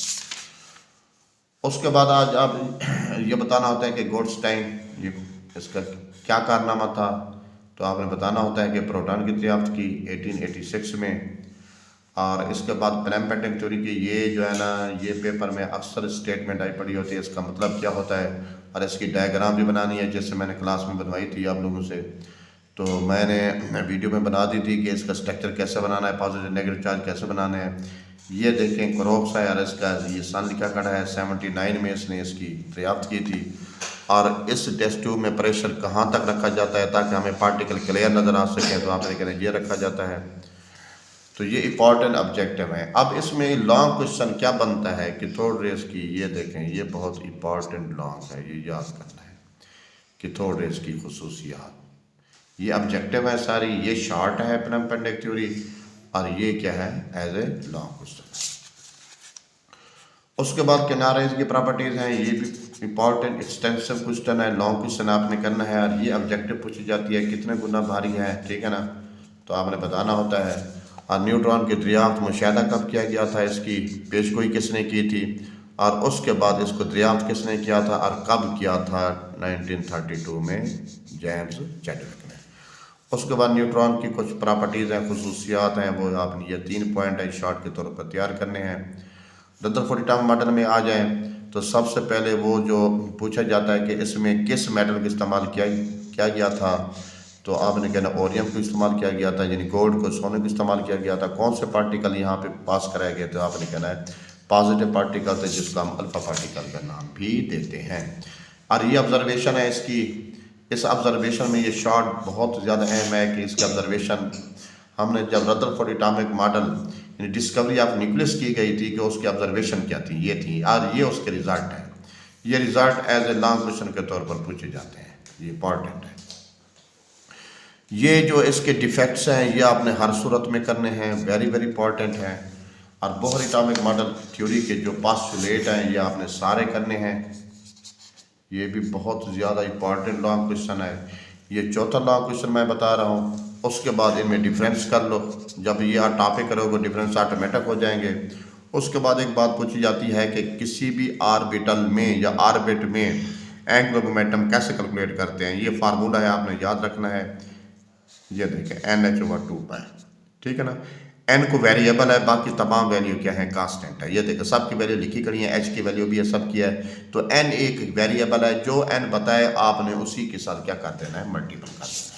उसके बाद आज आप ये बताना होता है कि गोल्डस्टाइन, ये इसका क्या कारनामा था? तो आपने बताना होता है कि प्रोटॉन की दरियाफ्त की 1886 में। और इसके बाद क्लैम्पेटिंग थ्योरी की, ये जो है ना, ये पेपर में अक्सर स्टेटमेंट आई पड़ी होती है, इसका मतलब क्या होता है, और इसकी डायग्राम भी बनानी है, जैसे मैंने क्लास में बनवाई थी आप लोगों से। तो मैंने वीडियो में बना दी थी कि इसका स्ट्रक्चर कैसे बनाना है, पॉजिटिव नेगेटिव चार्ज कैसे बनाने हैं। ये देखें क्रोक्स है, और इसका ये सन लिखा खड़ा है। 79 में इसने इसकी दरियाफ्त की थी। और इस टेस्ट ट्यूब में प्रेशर कहाँ तक रखा जाता है ताकि हमें पार्टिकल क्लियर नज़र आ सकें, तो आपने कहना ये रखा जाता है। तो ये इंपॉर्टेंट ऑब्जेक्टिव है। अब इसमें लॉन्ग क्वेश्चन क्या बनता है कि थर्ड रेस की, ये देखें, ये बहुत इंपॉर्टेंट लॉन्ग है, ये याद करना है कि थर्ड रेस की खुसूसियात, ये ऑब्जेक्टिव है सारी। ये शॉर्ट है क्लैम्पेटिंग थ्योरी, और ये क्या है, एज ए लॉन्ग क्वेश्चन। उसके बाद किनारेज की प्रॉपर्टीज हैं, ये भी इंपॉर्टेंट एक्सटेंसिव क्वेश्चन है, लॉन्ग क्वेश्चन आपने करना है। और ये ऑब्जेक्टिव पूछी जाती है कितने गुना भारी है, ठीक है ना, तो आपने बताना होता है। और न्यूट्रॉन की दरियाफ्त मुशाहिदा कब किया गया था, इसकी पेशगोई किसने की थी, और उसके बाद इसको दरियाफ्त किसने किया था और कब किया था? 1932 में जेम्स चैडविक ने। उसके बाद न्यूट्रॉन की कुछ प्रॉपर्टीज़ हैं, खुसूसियात हैं, वो आपने ये 3 पॉइंट है शॉर्ट के तौर पर तैयार करने हैं। रदरफोर्ड एटॉमिक मॉडल में आ जाएं तो सबसे पहले वो जो पूछा जाता है कि इसमें किस मेटल का इस्तेमाल किया गया था, तो आपने कहना ओरियम को इस्तेमाल किया गया था, यानी गोल्ड को, सोने को इस्तेमाल किया गया था। कौन से पार्टिकल यहाँ पे पास कराए गए, तो आपने कहना है पॉजिटिव पार्टिकल थे, जिसको हम अल्फा पार्टिकल का नाम भी देते हैं। और ये ऑब्जर्वेशन है इसकी, इस ऑब्जर्वेशन में ये शॉर्ट बहुत ज़्यादा अहम है कि इसके ऑब्जर्वेशन हमने जब रदरफोर्ड एटॉमिक मॉडल यानी डिस्कवरी ऑफ न्यूक्लियस की गई थी कि उसकी ऑब्जर्वेशन क्या थी, ये थी, और ये उसके रिजल्ट है। ये result as a long question के तौर पर पूछे जाते हैं, ये इंपॉर्टेंट है। ये जो इसके डिफेक्ट्स हैं ये आपने हर सूरत में करने हैं, वेरी वेरी इंपॉर्टेंट हैं। और बोहर एटॉमिक मॉडल थ्योरी के जो पोस्टुलेट हैं ये आपने सारे करने हैं, ये भी बहुत ज़्यादा इंपॉर्टेंट लॉन्ग क्वेश्चन है। ये चौथा लॉन्ग क्वेश्चन मैं बता रहा हूँ। उसके बाद इनमें डिफरेंस कर लो, जब ये आप टॉपिक करोगे डिफरेंस ऑटोमेटिक हो जाएंगे। उसके बाद एक बात पूछी जाती है कि किसी भी ऑर्बिटल में या ऑर्बिट में एंगुलर मोमेंटम कैसे कैलकुलेट करते हैं। ये फार्मूला है, आपने याद रखना है। ये देखें NH/2 ठीक है ना। n को वेरिएबल है, बाकी तमाम वैल्यू क्या है, कांस्टेंट है। ये देखें सबकी वैल्यू लिखी करी है, h की वैल्यू भी है, सब की है। तो n एक वेरिएबल है, जो n बताए आपने उसी के साथ क्या कर देना है, मल्टीपल कर देना है।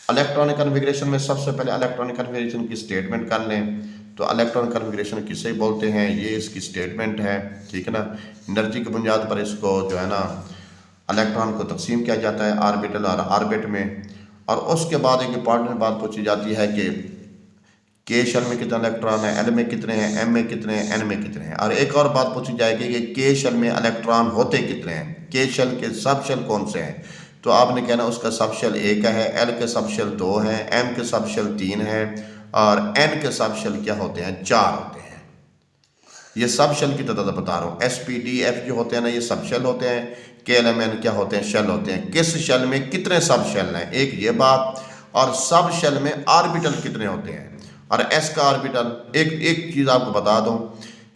इलेक्ट्रॉनिक कन्फिगरेशन में सबसे पहले इलेक्ट्रॉनिक कन्फिगरेशन की स्टेटमेंट कर लें। तो इलेक्ट्रॉनिक कन्फिगरेशन किसे बोलते हैं, ये इसकी स्टेटमेंट है, ठीक है ना। एनर्जी की बुनियाद पर इसको जो है ना इलेक्ट्रॉन को तकसीम किया जाता है ऑर्बिटल और ऑर्बिट में। और उसके बाद एक इंपॉर्टेंट बात पूछी जाती है कि के शेल में कितने इलेक्ट्रॉन है, एल में कितने हैं, एम में कितने हैं, एन में कितने हैं। और एक और बात पूछी जाएगी कि के शेल में इलेक्ट्रॉन होते कितने हैं, के शेल के सब शेल कौन से हैं। तो आपने कहना उसका सब शेल 1 है, एल के सब शेल 2 हैं, एम के सब शेल 3 हैं, और एन के सब शेल क्या होते हैं, 4 होते हैं। ये सब शेल की तादाद बता रहा हूँ। SPDF जो होते हैं ना, ये सब शेल होते हैं। KLMN क्या होते हैं, शेल होते हैं। किस शेल में कितने सब शेल हैं, एक ये बात। और सब शेल में ऑर्बिटल कितने होते हैं। और S का ऑर्बिटल, एक चीज़ आपको बता दूं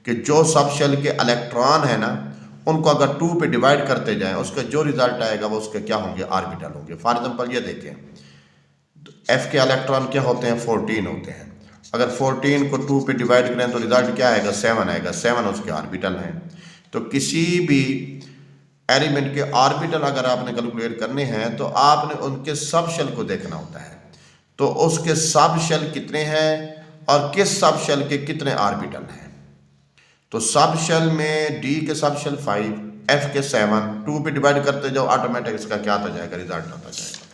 कि जो सब शेल के इलेक्ट्रॉन है ना, उनको अगर 2 पे डिवाइड करते जाएं, उसका जो रिजल्ट आएगा वो उसके क्या होंगे, ऑर्बिटल होंगे। फॉर एग्जांपल ये देखें, F के इलेक्ट्रॉन क्या होते हैं, 14 होते हैं। अगर 14 को 2 पे डिवाइड करें तो रिजल्ट क्या आएगा, 7 आएगा। 7 उसके ऑर्बिटल हैं। तो किसी भी एलिमेंट के ऑर्बिटल अगर आपने कैलकुलेट करने हैं तो आपने उनके सब शेल को देखना होता है। तो उसके सब शेल कितने हैं और किस सब शेल के कितने ऑर्बिटल हैं। तो सब शेल में D के सब शेल 5, F के 7, 2 पे डिवाइड करते जाओ, ऑटोमेटिक इसका क्या आता जाएगा, रिजल्ट आता जाएगा।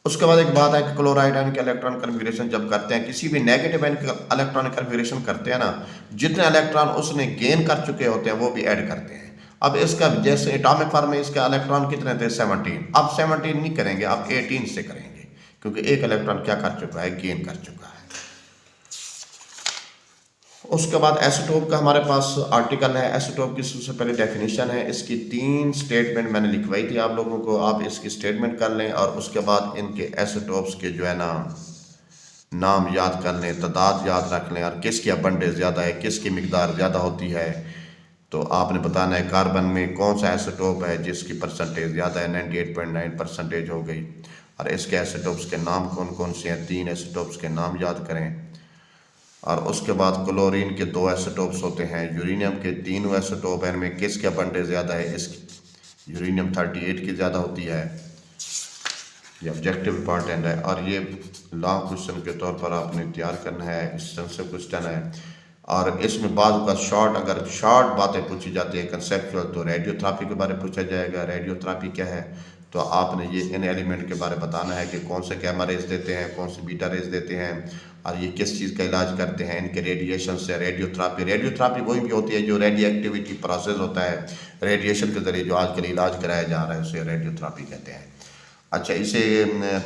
उसके बाद एक बात है कि क्लोराइड आयन के इलेक्ट्रॉन कन्फिगरेशन जब करते हैं, किसी भी नेगेटिव आयन का इलेक्ट्रॉनिक कन्फिगरेशन करते हैं ना, जितने इलेक्ट्रॉन उसने गेन कर चुके होते हैं वो भी ऐड करते हैं। अब इसका जैसे एटॉमिक फॉर्म में इसका इलेक्ट्रॉन कितने थे, 17। अब 17 नहीं करेंगे, अब 18 से करेंगे, क्योंकि एक इलेक्ट्रॉन क्या कर चुका है, गेन कर चुका है। उसके बाद आइसोटोप का हमारे पास आर्टिकल है। आइसोटोप की सबसे पहले डेफिनेशन है, इसकी 3 स्टेटमेंट मैंने लिखवाई थी आप लोगों को, आप इसकी स्टेटमेंट कर लें और उसके बाद इनके आइसोटोप्स के जो है ना नाम याद कर लें, तादाद याद रख लें और किसकी अबंडेंस ज़्यादा है, किसकी मिकदार ज़्यादा होती है। तो आपने बताना है कार्बन में कौन सा आइसोटोप है जिसकी परसेंटेज ज़्यादा है, 98.9% हो गई। और इसके आइसोटोप्स के नाम कौन कौन से हैं, 3 आइसोटोप्स के नाम याद करें। और उसके बाद क्लोरीन के 2 आइसोटोप्स होते हैं, यूरेनियम के 3 आइसोटोप हैं, इनमें किसके अबंडेंस ज़्यादा है, इसकी यूरेनियम 38 की ज़्यादा होती है। ये ऑब्जेक्टिव इंपॉर्टेंट है और ये लॉन्ग क्वेश्चन के तौर पर आपने तैयार करना है, एक्सटेंसिव क्वेश्चन है। और इसमें बाद का शॉर्ट, अगर शॉर्ट बातें पूछी जाती है कंसेप्चुअल, तो रेडियोथेरेपी के बारे में पूछा जाएगा। रेडियोथेरेपी क्या है, तो आपने ये इन एलिमेंट के बारे में बताना है कि कौन से गैमा रेज देते हैं, कौन से बीटा रेज देते हैं और ये किस चीज़ का इलाज करते हैं, इनके रेडिएशन से। रेडियोथेरेपी वही भी होती है जो रेडियो एक्टिविटी प्रोसेस होता है रेडिएशन के ज़रिए, जो आजकल इलाज कराया जा रहा है उसे रेडियोथेरेपी कहते हैं। अच्छा, इसे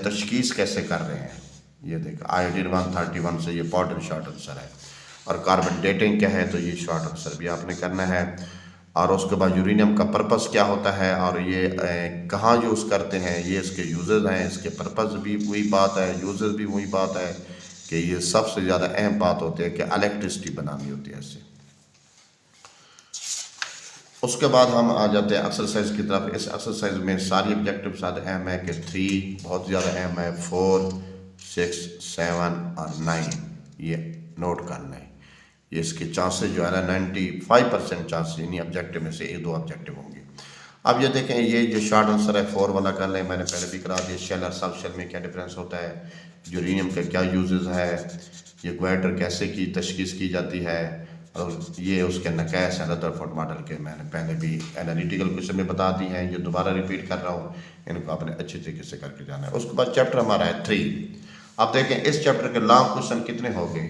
तशखीस कैसे कर रहे हैं, ये देखो आयोडीन 131 से, ये इंपॉर्टेंट शॉर्ट आंसर है। और कार्बन डेटिंग क्या है, तो ये शॉर्ट आंसर भी आपने करना है। और उसके बाद यूरेनियम का पर्पस क्या होता है और ये कहाँ यूज़ करते हैं, ये इसके यूजेस हैं। इसके पर्पस भी वही बात है, यूजेस भी वही बात है कि ये सबसे ज़्यादा अहम बात होती है कि इलेक्ट्रिसिटी बनानी होती है इससे। उसके बाद हम आ जाते हैं एक्सरसाइज की तरफ। इस एक्सरसाइज में सारी ऑब्जेक्टिव ज़्यादा अहम है कि 3 बहुत ज़्यादा अहम है, 4, 6, 7 और 9 ये नोट करना है। ये इसके चांसेस जो है ना 95% चांसेस इन्हीं ऑब्जेक्टिव में से 1-2 ऑब्जेक्टिव होंगे। अब ये देखें, ये जो शॉर्ट आंसर है 4 वाला कर लें, मैंने पहले भी करा दिया। शेल और सब शेल में क्या डिफरेंस होता है, यूरेनियम का क्या यूजेस है, ये क्वाटर कैसे की तशखीस की जाती है, और ये उसके नकाइस हैं रदरफोर्ड मॉडल के, मैंने पहले भी एनालिटिकल क्वेश्चन में बता दी हैं, ये दोबारा रिपीट कर रहा हूँ, इनको आपने अच्छे तरीके से करके जाना है। उसके बाद चैप्टर हमारा है 3। अब देखें इस चैप्टर के लॉन्ग क्वेश्चन कितने हो गए।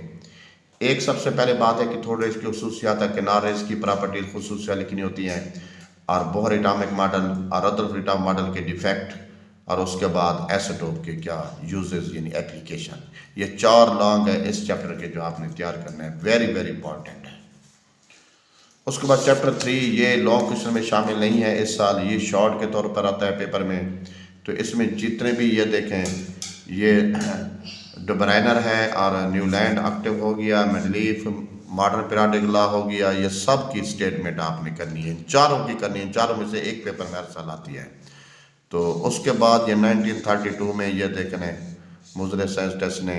एक सबसे पहले बात है कि थोड़े इसकी खसूसियात है, किनारे इसकी प्रॉपर्टी खसूसियात लिखनी होती हैं, और बोहर एटॉमिक मॉडल और रदरफोर्ड एटॉमिक मॉडल के डिफेक्ट, और उसके बाद आइसोटोप के क्या यूजेस यानी एप्लीकेशन। ये 4 लॉन्ग है इस चैप्टर के जो आपने तैयार करना है, वेरी वेरी इंपॉर्टेंट है। उसके बाद चैप्टर 3 ये लॉन्ग क्वेश्चन में शामिल नहीं है इस साल, ये शॉर्ट के तौर पर आता है पेपर में। तो इसमें जितने भी ये देखें, ये डब्राइनर है और न्यूलैंड ऑक्टेव हो गया, मेडलीफ मॉडर्न पीरियोडिक लॉ हो गया, ये सब की स्टेटमेंट आपने करनी है, चारों की करनी है, चारों में से एक पेपर में हर साल आती है। तो उसके बाद ये 1932 में ये देखने मुजरे साइंस टेस्ट ने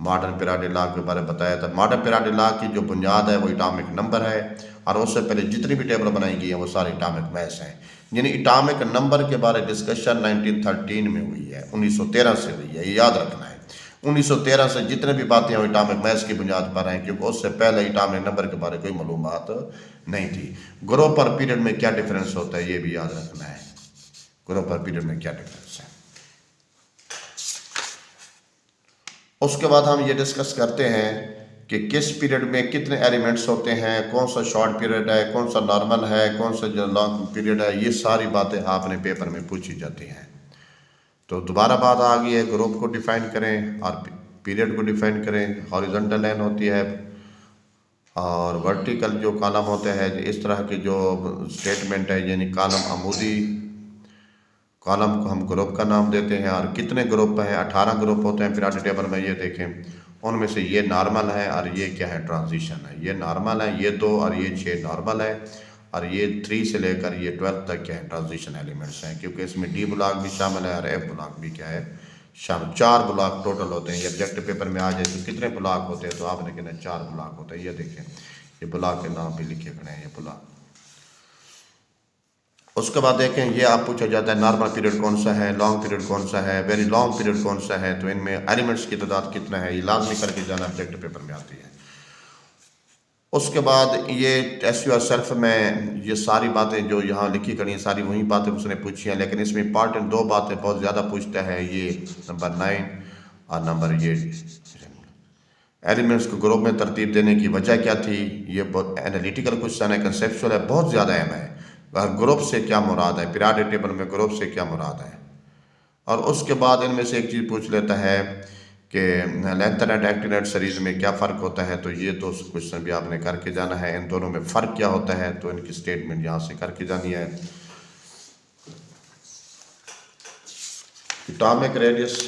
मॉडर्न पीरियोडिक लॉ के बारे में बताया था। मॉडर्न पीरियोडिक लॉ की जो बुनियाद है वो एटॉमिक नंबर है, और उससे पहले जितनी भी टेबल बनाई गई है वो सारी एटॉमिक मैथ्स हैं। यानी एटॉमिक नंबर के बारे डिस्कशन 1913 में हुई है, 1913 से हुई है, ये याद रखना है। 1913 से जितने भी बातें हैं एटॉमिक मैथ्स की बुनियाद पर हैं, क्योंकि उससे पहले एटॉमिक नंबर के बारे कोई मालूमात नहीं थी। ग्रुप और पीरियड में क्या डिफरेंस होता है ये भी याद रखना है, ग्रुप और पीरियड में क्या डिफरेंस है। उसके बाद हम ये डिस्कस करते हैं कि किस पीरियड में कितने एलिमेंट्स होते हैं, कौन सा शॉर्ट पीरियड है, कौन सा नॉर्मल है, कौन सा जो लॉन्ग पीरियड है, ये सारी बातें आपने पेपर में पूछी जाती हैं। तो दोबारा बात आ गई है, ग्रुप को डिफाइन करें और पीरियड को डिफाइन करें। हॉरिजॉन्टल लाइन होती है और वर्टिकल जो कॉलम होते हैं, इस तरह के जो स्टेटमेंट है, यानी कॉलम अमूदी कॉलम को हम ग्रुप का नाम देते हैं। और कितने ग्रुप हैं, 18 ग्रुप होते हैं पीरियोडिक टेबल में, ये देखें। उनमें से ये नॉर्मल है और ये क्या है, ट्रांजिशन है। ये नॉर्मल है, ये 2 और ये 6 नॉर्मल है, और ये 3 से लेकर ये 12 तक क्या है, ट्रांजिशन एलिमेंट्स हैं, क्योंकि इसमें डी ब्लॉक भी शामिल है और एफ ब्लॉक भी क्या है शामिल। 4 ब्लॉक टोटल होते हैं। ये ऑब्जेक्टिव पेपर में आ जाए तो कितने ब्लॉक होते हैं, तो आपने कहना 4 ब्लॉक होते हैं। ये देखें, ये ब्लॉक के नाम भी लिखे पड़े हैं, ये ब्लॉक। उसके बाद देखें, ये आप पूछा जाता है नॉर्मल पीरियड कौन सा है, लॉन्ग पीरियड कौन सा है, वेरी लॉन्ग पीरियड कौन सा है, तो इनमें एलिमेंट्स की तादाद कितना है, ये लाजमी करके जाना ऑब्जेक्टिव पेपर में आती है। उसके बाद ये टेस्ट योरसेल्फ में ये सारी बातें जो यहाँ लिखी करी सारी वही बातें उसने पूछी हैं, लेकिन इसमें इंपॉर्टेंट 2 बातें बहुत ज़्यादा पूछता है, ये नंबर 9 और नंबर ये एलिमेंट्स को ग्रुप में तरतीब देने की वजह क्या थी। ये बहुत एनालिटिकल क्वेश्चन है, कंसेप्चुअल है, बहुत ज़्यादा अहम है। ग्रुप से क्या मुराद है, पीरियोडिक टेबल में ग्रुप से क्या मुराद है, और उसके बाद इनमें से एक चीज़ पूछ लेता है कि लेंथनेट एक्टिनेट सीरीज में क्या फ़र्क होता है। तो ये दो क्वेश्चन भी आपने करके जाना है। इन दोनों में फ़र्क क्या होता है तो इनकी स्टेटमेंट यहाँ से करके जानी है। एटॉमिक रेडियस,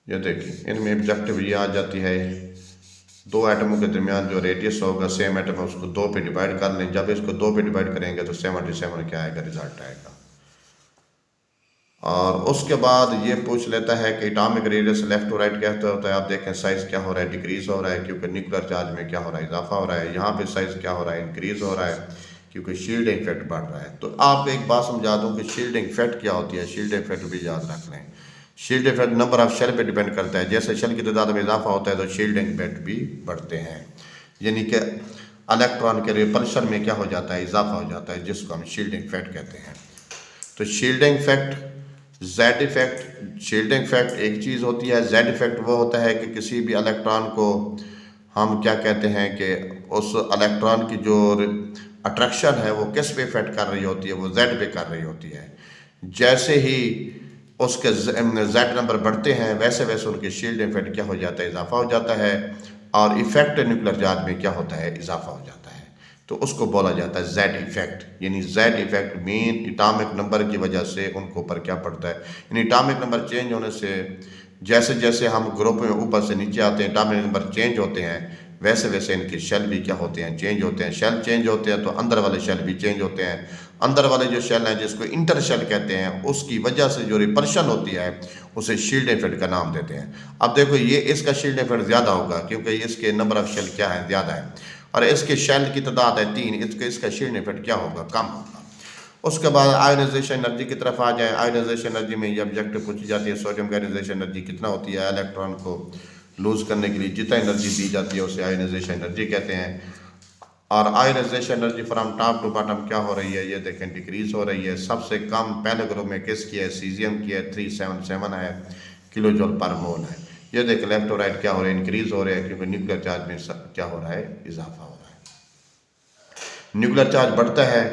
ये देखिए इनमें ऑब्जेक्टिव ये आ जाती है, दो एटमों के दरमियान जो रेडियस होगा सेम एटम है उसको 2 पे डिवाइड कर लें। जब इसको 2 पे डिवाइड करेंगे तो 77 क्या आएगा, रिजल्ट आएगा। और उसके बाद ये पूछ लेता है कि atomic radius left to right क्या होता है। आप देखें साइज क्या हो रहा है, डिक्रीज हो रहा है, क्योंकि न्यूक्लियर चार्ज में क्या हो रहा है, इजाफा हो रहा है। यहाँ पे साइज क्या हो रहा है, इंक्रीज हो रहा है, क्योंकि शील्डिंग इफेक्ट बढ़ रहा है। तो आपको एक बात समझा दूँ कि शील्डिंग इफेक्ट क्या होती है। शील्डिंग इफेक्ट भी याद रख लें। Shield effect number of shell पे डिपेंड करता है। जैसे शेल की तादाद में इजाफा होता है तो शील्डिंग इफेक्ट भी बढ़ते हैं, यानी कि इलेक्ट्रॉन के रिपल्शन में क्या हो जाता है, इजाफा हो जाता है, जिसको हम शील्डिंग इफेक्ट कहते हैं। तो shielding effect, Z effect, shielding effect एक चीज़ होती है। जेड इफेक्ट वो होता है कि किसी भी इलेक्ट्रॉन को हम क्या कहते हैं कि उस इलेक्ट्रॉन की जो अट्रैक्शन है वो किस पे इफेक्ट कर रही होती है, वो जेड पे कर रही होती है। जैसे ही उसके जेड नंबर बढ़ते हैं वैसे वैसे उनके शील्ड इफेक्ट क्या हो जाता है, इजाफा हो जाता है। और इफेक्ट न्यूक्लियर चार्ज में क्या होता है, इजाफा हो जाता है। तो उसको बोला जाता है जेड इफेक्ट, यानी Z effect mean atomic number की वजह से उनके ऊपर क्या पड़ता है, यानी एटॉमिक नंबर चेंज होने से जैसे जैसे हम ग्रुप में ऊपर से नीचे आते हैं एटॉमिक नंबर चेंज होते हैं, वैसे वैसे इनके शेल भी क्या होते हैं, चेंज होते हैं। शेल चेंज होते हैं तो अंदर वाले शेल भी चेंज होते हैं। अंदर वाले जो शेल हैं जिसको इंटर शेल कहते हैं, उसकी वजह से जो रिपल्शन होती है उसे शील्ड इफेक्ट का नाम देते हैं। अब देखो ये इसका शील्ड इफेक्ट ज़्यादा होगा क्योंकि इसके नंबर ऑफ शेल क्या है, ज़्यादा है, और इसके शेल की तादाद है 3, इसका शील्ड इफेक्ट क्या होगा, कम होगा। उसके बाद आयोनाइजेशन एनर्जी की तरफ आ जाए। आयोनाइजेशन एनर्जी में ये ऑब्जेक्टिव पूछी जाती है, सोडियम की आयोनाइजेशन एनर्जी कितना होती है। इलेक्ट्रॉन को लूज करने के लिए जितना एनर्जी दी जाती है उसे आयोनाइजेशन एनर्जी कहते हैं। और ionization energy from top to bottom क्या हो रही है, ये देखें डिक्रीज हो रही है। सबसे कम पहले ग्रुप में किसकी है, सीजियम की है, 377 है किलो जूल पर मोल है। ये देखें लेफ्ट और राइट क्या हो रहा है, इंक्रीज हो रहे हैं, क्योंकि न्यूक्लियर चार्ज में क्या हो रहा है, इजाफा हो रहा है। न्यूक्लियर चार्ज बढ़ता है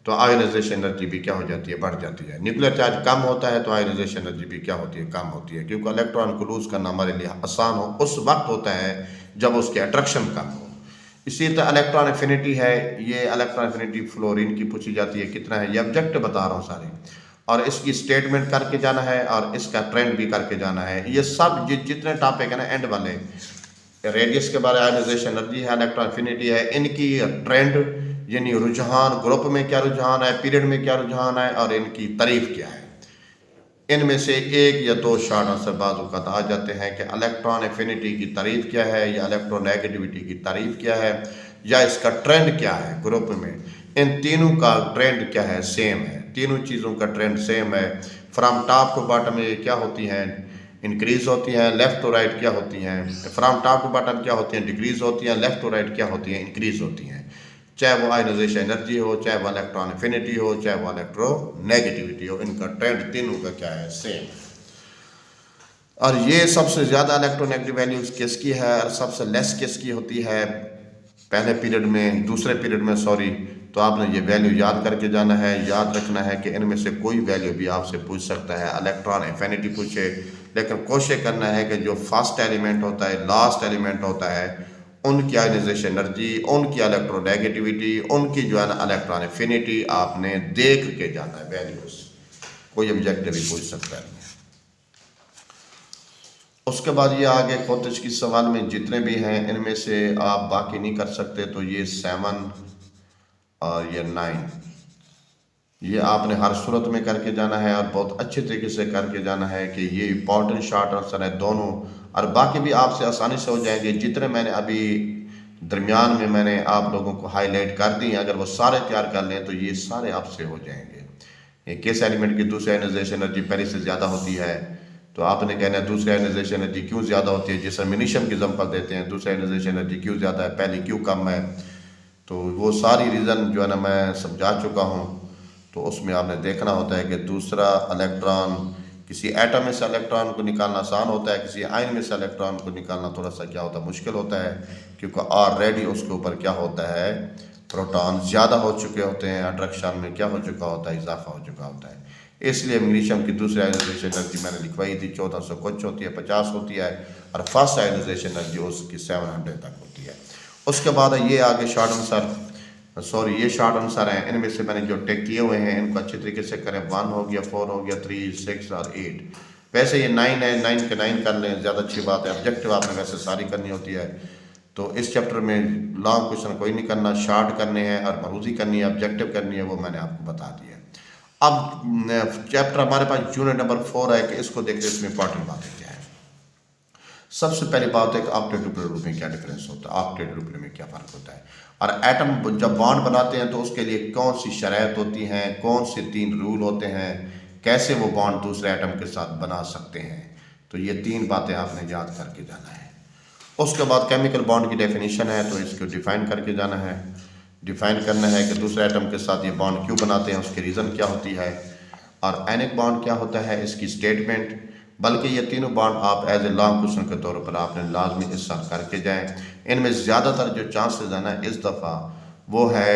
तो आयोनाइजेशन एनर्जी भी क्या हो जाती है, बढ़ जाती है। न्यूक्लियर चार्ज कम होता है तो आयोनाइजेशन एनर्जी भी क्या होती है, कम होती है, क्योंकि इलेक्ट्रॉन को लूज करना हमारे लिए आसान हो उस वक्त होता है जब उसके अट्रैक्शन कम हो। इसी तरह इलेक्ट्रॉन एफिनिटी है, ये इलेक्ट्रॉन एफिनिटी फ्लोरीन की पूछी जाती है, कितना है, ये ऑब्जेक्ट बता रहा हूँ सारे, और इसकी स्टेटमेंट करके जाना है और इसका ट्रेंड भी करके जाना है। ये सब जितने टॉपिक है ना एंड वाले, रेडियस के बारे में, आयोनाइजेशन एनर्जी है, इलेक्ट्रॉन एफिनिटी है, इनकी ट्रेंड यानी रुझान, ग्रुप में क्या रुझान है, पीरियड में क्या रुझान है, और इनकी तारीफ क्या है। इनमें से एक या दो शॉर्ट आंसर बाज़ औक़ात आ जाते हैं कि इलेक्ट्रॉन एफिनिटी की तारीफ क्या है, या इलेक्ट्रॉन नेगेटिविटी की तारीफ क्या है, या इसका ट्रेंड क्या है ग्रुप में। इन तीनों का ट्रेंड क्या है, सेम है, तीनों चीज़ों का ट्रेंड सेम है। फ्रॉम टॉप टू बॉटम ये क्या होती हैं, इंक्रीज होती हैं। लेफ्ट टू राइट क्या होती हैं, फ्रॉम टॉप टू बॉटम क्या होती हैं, डिक्रीज होती हैं। लेफ्ट टू राइट क्या होती हैं, इंक्रीज होती हैं। चाहे वो आयोनाइजेशन एनर्जी हो, चाहे वो इलेक्ट्रॉन एफिनिटी हो, चाहे वो इलेक्ट्रोनेगेटिविटी हो, इनका ट्रेंड तीनों का क्या है, सेम। और ये सबसे ज़्यादा इलेक्ट्रोनेगेटिव वैल्यूज किसकी है और सबसे लेस किसकी होती है, पहले पीरियड में, दूसरे पीरियड में सॉरी। तो आपने ये वैल्यू याद करके जाना है। याद रखना है कि इनमें से कोई वैल्यू भी आपसे पूछ सकता है, इलेक्ट्रॉन एफिनिटी पूछे, लेकिन कोशिश करना है कि जो फर्स्ट एलिमेंट होता है, लास्ट एलिमेंट होता है, उनकी आयोनाइजेशन एनर्जी, उनकी इलेक्ट्रोनेगेटिविटी, उनकी जो है ना इलेक्ट्रॉन एफिनिटी आपने देख के जाना है वैल्यूज। कोई ऑब्जेक्टिव भी पूछ सकता है। उसके बाद ये आगे खोतिश की सवाल में जितने भी हैं इनमें से आप बाकी नहीं कर सकते। तो ये 7 और ये 9 ये आपने हर सूरत में करके जाना है और बहुत अच्छे तरीके से करके जाना है कि ये इंपॉर्टेंट शॉर्ट आंसर है दोनों, और बाकी भी आपसे आसानी से हो जाएंगे। जितने मैंने अभी दरमियान में मैंने आप लोगों को हाईलाइट कर दी, अगर वो सारे तैयार कर लें तो ये सारे आपसे हो जाएंगे। ये किस एलिमेंट की दूसरी आयोनाइजेशन एनर्जी पहले से ज़्यादा होती है, तो आपने कहना है दूसरी आयोनाइजेशन एनर्जी क्यों ज़्यादा होती है। जिस मिनीशियम की एग्जांपल देते हैं, दूसरी आयोनाइजेशन एनर्जी क्यों ज़्यादा है, पहली क्यों कम है, तो वो सारी रीज़न जो है ना मैं समझा चुका हूँ। तो उसमें आपने देखना होता है कि दूसरा इलेक्ट्रॉन, किसी एटम में से इलेक्ट्रॉन को निकालना आसान होता है, किसी आयन में से इलेक्ट्रॉन को निकालना थोड़ा सा क्या होता है, मुश्किल होता है, क्योंकि ऑलरेडी उसके ऊपर क्या होता है, प्रोटॉन ज़्यादा हो चुके होते हैं, अट्रैक्शन में क्या हो चुका होता है, इजाफा हो चुका होता है। इसलिए मैग्नीशियम की दूसरी आयोनाइजेशन एनर्जी मैंने लिखवाई थी 1400 कुछ होती है, 50 होती है, और फर्स्ट आयोनाइजेशन एनर्जी उसकी 700 तक होती है। उसके बाद ये आगे शॉर्ट आंसर, सॉरी ये शॉर्ट आंसर हैं, इनमें से मैंने जो टेक किए हुए हैं इनको अच्छी तरीके से करें। 1 हो गया, 4 हो गया, 3, 6 और 8। वैसे ये 9 है, 9 के 9 कर लें, ज़्यादा अच्छी बात है। ऑब्जेक्टिव आपने वैसे सारी करनी होती है, तो इस चैप्टर में लॉन्ग क्वेश्चन कोई नहीं करना, शार्ट करने हैं और मरूजी करनी है, ऑब्जेक्टिव करनी है, वो मैंने आपको बता दिया। अब चैप्टर हमारे पास यूनिट नंबर 4 है कि इसको देखते हैं, इसमें इंपॉर्टेंट बातें क्या है। सबसे पहली बात है कि ऑक्टेट ग्रुप में क्या डिफरेंस होता है, ऑक्टेट ग्रुप में क्या फ़र्क होता है, और एटम जब बॉन्ड बनाते हैं तो उसके लिए कौन सी शराइत होती हैं, कौन से 3 रूल होते हैं, कैसे वो बॉन्ड दूसरे एटम के साथ बना सकते हैं। तो ये 3 बातें आपने याद करके जाना है। उसके बाद केमिकल बॉन्ड की डेफिनेशन है, तो इसको डिफ़ाइन करके जाना है। डिफ़ाइन करना है कि दूसरे एटम के साथ ये बॉन्ड क्यों बनाते हैं, उसकी रीज़न क्या होती है, और एनिक बॉन्ड क्या होता है, इसकी स्टेटमेंट। बल्कि ये तीनों बॉन्ड आप एज ए लॉन्ग क्वेश्चन के तौर पर आपने लाजमी हिस्सा करके जाएं। इनमें ज़्यादातर जो चांसेस है ना इस दफ़ा वो है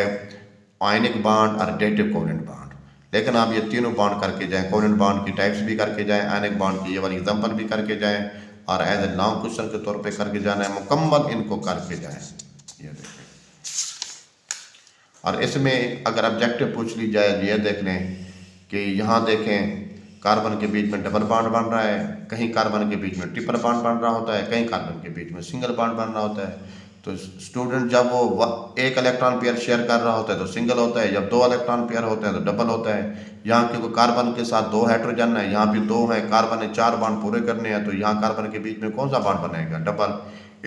आयनिक बॉन्ड और डेटिव कोवेलेंट बॉन्ड, लेकिन आप ये तीनों बॉन्ड करके जाएं, कोवेलेंट बॉन्ड की टाइप्स भी करके जाएं, आयनिक बॉन्ड की ये वाली एग्जांपल भी करके जाएं, और एज ए लॉन्ग क्वेश्चन के तौर पे करके जाना है, मुकम्मल इनको करके जाएं। ये देखें, और इसमें अगर ऑब्जेक्टिव पूछ ली जाए, ये देख लें कि यहाँ देखें कार्बन के बीच में डबल बॉन्ड बन रहा है, कहीं कार्बन के बीच में ट्रिपल बॉन्ड बन रहा होता है, कहीं कार्बन के बीच में सिंगल बॉन्ड बन रहा होता है। तो स्टूडेंट जब वो एक इलेक्ट्रॉन पेयर शेयर कर रहा होता है तो सिंगल होता है, जब 2 इलेक्ट्रॉन पेयर होते हैं तो डबल होता है। यहाँ क्योंकि कार्बन के साथ 2 हाइड्रोजन है, यहाँ भी 2 है, कार्बन ने 4 बॉन्ड पूरे करने हैं, तो यहाँ कार्बन के बीच में कौन सा बॉन्ड बनेगा, डबल।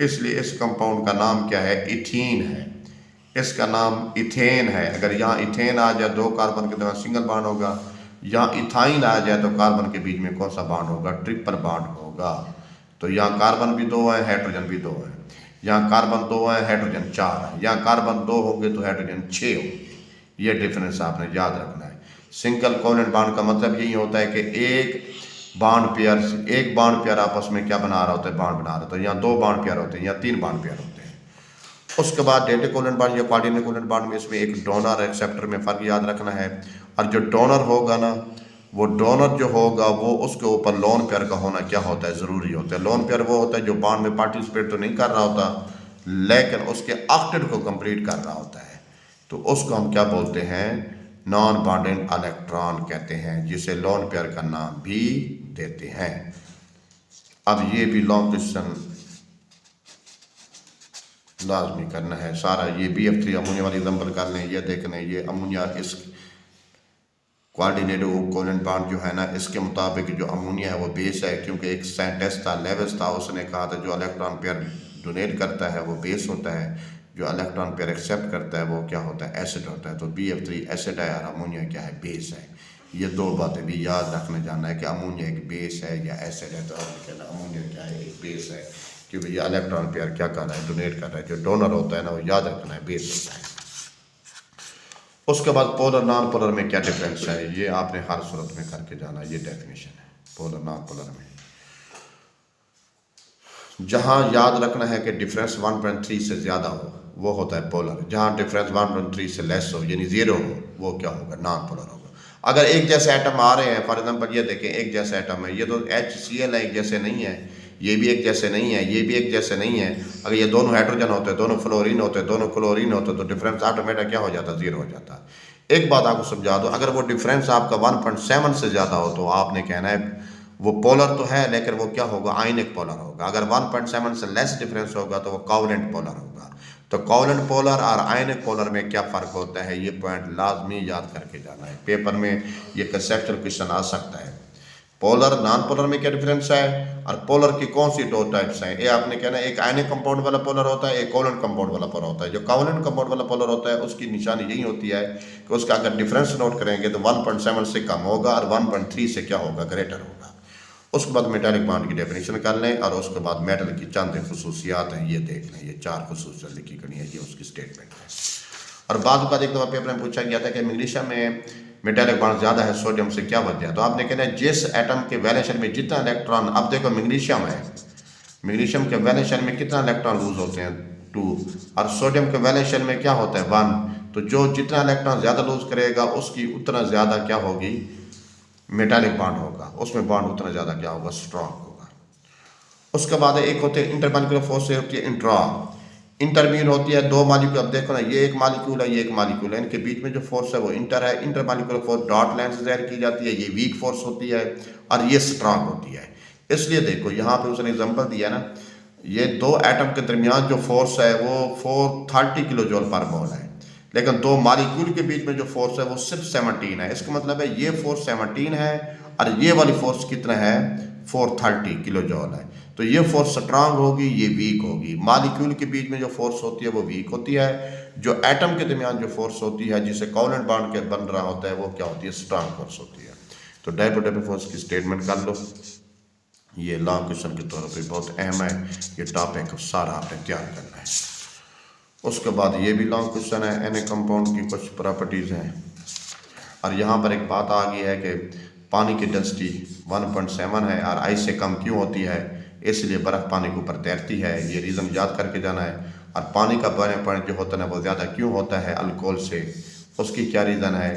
इसलिए इस कंपाउंड का नाम क्या है, इथीन है, इसका नाम इथेन है। अगर यहाँ इथेन आ जाए 2 कार्बन के दरमियान सिंगल बॉन्ड होगा, यहाँ इथाइन आ जाए तो कार्बन के बीच में कौन सा बॉन्ड होगा, ट्रिपल बॉन्ड होगा। तो यहाँ कार्बन भी 2 है, हाइड्रोजन भी 2 है, यहाँ कार्बन 2 है, हाइड्रोजन 4 है, यहाँ कार्बन 2 होंगे तो हाइड्रोजन 6 होंगे। ये डिफरेंस आपने याद रखना है। सिंगल कोवेलेंट बॉन्ड का मतलब यही होता है कि एक बॉन्ड पेयर आपस में क्या बना रहा होता है, बॉन्ड बना रहा होता है। यहाँ 2 बॉन्ड पेयर होते हैं, यहाँ 3 बॉन्ड पेयर होते हैं। उसके बाद डेटिव कोवेलेंट बॉन्ड या कोऑर्डिनेट कोवेलेंट बॉन्ड में इसमें एक डोनर एक्सेप्टर में फ़र्क याद रखना है। और जो डोनर होगा ना, वो डोनर जो होगा वो उसके ऊपर लोन पेयर का होना क्या होता है, ज़रूरी होता है। लोन पेयर वो होता है जो बॉन्ड में पार्टिसिपेट तो नहीं कर रहा होता, लेकिन उसके ऑक्टेट को कंप्लीट कर रहा होता है, तो उसको हम क्या बोलते हैं, नॉन बॉन्डेड इलेक्ट्रॉन कहते हैं, जिसे लोन पेयर का नाम भी देते हैं। अब ये भी लॉन्ग क्वेश्चन लाजमी करना है सारा। ये BF3 अमोनिया वाली एग्जाम्पल कर लें, ये देख लें, ये अमोनिया इस कोऑर्डिनेट कोवेलेंट बॉन्ड जो है ना, इसके मुताबिक जो अमोनिया है वो बेस है, क्योंकि एक साइंटिस्ट था लेविस था, उसने कहा था जो इलेक्ट्रॉन पेयर डोनेट करता है वो बेस होता है, जो इलेक्ट्रॉन पेयर एक्सेप्ट करता है वो क्या होता है, एसिड होता है। तो BF3 एसिड है और अमोनिया क्या है, बेस है। ये 2 बातें भी याद रखने जाना है कि अमोनिया एक बेस है या एसिड है। तो कहना अमोनिया क्या है, एक बेस है, क्योंकि ये इलेक्ट्रॉन पेयर क्या कर रहा है, डोनेट कर रहा है। जो डोनर होता है ना वो याद रखना है, बेस होता है। उसके बाद पोलर नॉन पोलर में क्या डिफरेंस है, ये आपने हर सूरत में करके जाना। ये डेफिनेशन है पोलर नॉन पोलर में। जहाँ याद रखना है कि डिफरेंस 1.3 से ज़्यादा हो वो होता है पोलर, जहाँ डिफरेंस 1.3 से लेस हो यानी 0 हो वो क्या होगा, नॉन पोलर होगा। अगर एक जैसे एटम आ रहे हैं, फॉर एग्जांपल ये देखें एक जैसे एटम है, ये तो HCl है, एक जैसे नहीं है, ये भी एक जैसे नहीं है, ये भी एक जैसे नहीं है। अगर ये दोनों हाइड्रोजन होते, दोनों फ्लोरीन होते, दोनों क्लोरीन होते, तो डिफरेंस ऑटोमेटिक क्या हो जाता, 0 हो जाता। एक बात आपको समझा दो, अगर वो डिफरेंस आपका 1.7 से ज़्यादा हो तो आपने कहना है वो पोलर तो है, लेकिन वो क्या होगा, आयनिक पोलर होगा। अगर 1.7 से लेस डिफरेंस होगा तो वो कोवेलेंट पोलर होगा। तो कोवेलेंट पोलर और आयनिक पोलर में क्या फ़र्क होता है, ये पॉइंट लाजमी याद करके जाना है। पेपर में ये कंसेप्चुअल क्वेश्चन आ सकता है। पोलर नॉन पोलर में क्या डिफरेंस है, और पोलर की कौन सी 2 टाइप्स हैं। ये आपने कहना है एक आयनिक कंपाउंड वाला पोलर होता है, एक कोवेलेंट कंपाउंड वाला पोलर होता है। जो कोवेलेंट कंपाउंड वाला पोलर होता है उसकी निशानी यही होती है कि उसका अगर डिफरेंस नोट करेंगे तो 1.7 से कम होगा और 1.3 से क्या होगा, ग्रेटर होगा। उसके बाद मेटालिक बॉन्ड की डेफिनेशन कर लें, और उसके बाद मेटल की चंद खसूसियात हैं, ये देख लें। ये 4 खसूसियात लिखी गई है, ये उसकी स्टेटमेंट है। और बाद का एक दफ़ा पेपर में पूछा गया था कि मैग्नीशियम में मेटालिक बॉन्ड ज़्यादा है सोडियम से, क्या वजह है। तो आपने कहना है जिस एटम के वैलेंस शेल में जितना इलेक्ट्रॉन, अब देखो मैग्नीशियम है, मैग्नीशियम के वैलेंस शेल में कितना इलेक्ट्रॉन लूज होते हैं, 2, और सोडियम के वैलेंस शेल में क्या होता है, 1। तो जो जितना इलेक्ट्रॉन ज़्यादा लूज करेगा उसकी उतना ज़्यादा क्या होगी, मेटालिक बॉन्ड होगा, उसमें बॉन्ड उतना ज़्यादा क्या होगा, स्ट्रॉन्ग होगा। उसके बाद एक होते हैं इंटरमॉलिक्यूलर फोर्स, होती है इंट्रा इंटरमीन होती है दो मालिक्यूल। अब देखो ना, ये एक मालिक्यूल है, ये एक मालिक्यूल है, इनके बीच में जो फोर्स है वो इंटर है। इंटरमॉलिक्यूलर फोर्स डॉट लाइन से ज़ाहिर की जाती है, ये वीक फोर्स होती है और ये स्ट्रांग होती है। इसलिए देखो यहाँ पे उसने एग्जांपल दिया ना, ये दो एटम के दरमियान जो फोर्स है वो 430 किलो जूल पर मोल है, लेकिन दो मालिक्यूल के बीच में जो फोर्स है वो सिर्फ 17 है। इसका मतलब है ये फोर्स 17 है और ये वाली फोर्स कितना है, 430 किलो जूल है। तो ये फोर्स स्ट्रांग होगी, ये वीक होगी। मालिक्यूल के बीच में जो फोर्स होती है वो वीक होती है, जो एटम के दरमियान जो फोर्स होती है जिसे कोवेलेंट बॉन्ड के बन रहा होता है वो क्या होती है, स्ट्रांग फोर्स होती है। तो डायपोटेटिव फोर्स की स्टेटमेंट कर लो, ये लॉन्ग क्वेश्चन के तौर पर बहुत अहम है, ये टॉपिक सारा आपने तैयार करना है। उसके बाद ये भी लॉन्ग क्वेश्चन है, एन ए कंपाउंड की कुछ प्रॉपर्टीज़ हैं। और यहाँ पर एक बात आ गई है कि पानी की डेंसिटी 1.7 है और आइस से कम क्यों होती है, इसलिए बर्फ़ पानी के ऊपर तैरती है। ये रीज़न याद करके जाना है। और पानी का बॉइलिंग पॉइंट जो होता है वो ज़्यादा क्यों होता है अल्कोहल से, उसकी क्या रीज़न है।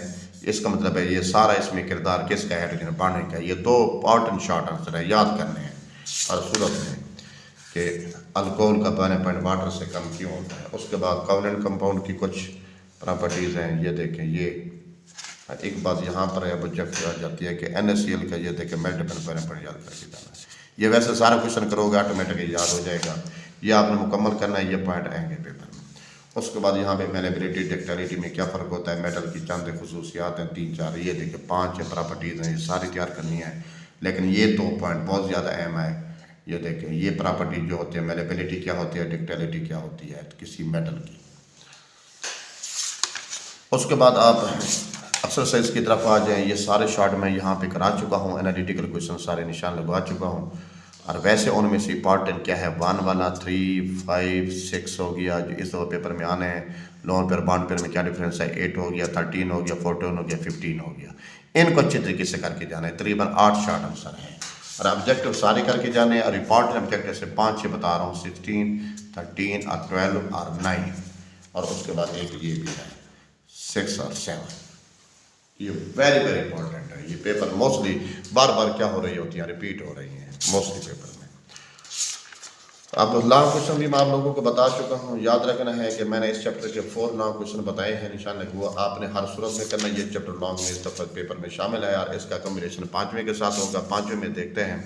इसका मतलब है ये सारा इसमें किरदार किसका है, हाइड्रोजन बॉन्डिंग का। ये दो पार्ट एंड शॉर्ट आंसर है, याद करने हैं हर सूरत में कि अल्कोहल का बॉइलिंग पॉइंट वाटर से कम क्यों होता है। उसके बाद कोवेलेंट कंपाउंड की कुछ प्रॉपर्टीज़ हैं, ये देखें। ये एक बात यहाँ पर ऑब्जेक्ट आ जाती है कि NaCl का ये देखें मेल्टेबल बॉइलिंग पॉइंट याद करके जाना है। ये वैसे सारा क्वेश्चन करोगे ऑटोमेटिकली याद हो जाएगा, ये आपने मुकम्मल करना है, ये पॉइंट आएंगे पेपर में। उसके बाद यहाँ पे मैनेबिलिटी डक्टिलिटी में क्या फ़र्क होता है, मेटल की चंद खसूसियात हैं 3-4, ये देखिए 5 प्रॉपर्टीज़ हैं, ये सारी तैयार करनी है। लेकिन ये 2 पॉइंट बहुत ज़्यादा अहम है। ये देखें, ये प्रॉपर्टी जो होती है, मैनेबिलिटी क्या होती है, डक्टिलिटी क्या होती है किसी मेटल की। उसके बाद आप एक्सरसाइज की तरफ आ जाएं। ये सारे शॉर्ट मैं यहाँ पे करा चुका हूँ, एनालिटिकल क्वेश्चन सारे निशान लगवा चुका हूँ। और वैसे उनमें से इंपॉर्टेंट क्या है, 1 वाला 3, 5, 6 हो गया जो इस दो पेपर में आने हैं। लोन पेपर बॉन्ड पेपर में क्या डिफरेंस है, 8 हो गया, 13 हो गया, 14 हो गया, 15 हो गया। इनको अच्छे तरीके से करके जाना है। तकरीबन 8 शॉर्ट आंसर हैं और ऑब्जेक्टिव सारे करके जाने हैं। और इंपॉर्टेंट ऑब्जेक्टिव से 5-6 बता रहा हूँ, 16, 13 और 12 और 9। और उसके बाद एक ये भी है 6 और 7। ये वेरी वेरी इंपॉर्टेंट है। ये पेपर मोस्टली बार बार क्या हो रही होती है, रिपीट हो रही हैं मोस्टली पेपर में। अब लॉन्ग क्वेश्चन भी मैं आप लोगों को बता चुका हूँ। याद रखना है कि मैंने इस चैप्टर के 4 लॉन्ग क्वेश्चन बताए हैं, निशान लगे हुआ। आपने हर सूरत में करना, ये चैप्टर लॉन्ग में इस दफा पेपर में शामिल है और इसका कॉम्बिनेशन 5वें के साथ होगा। 5वें में देखते हैं,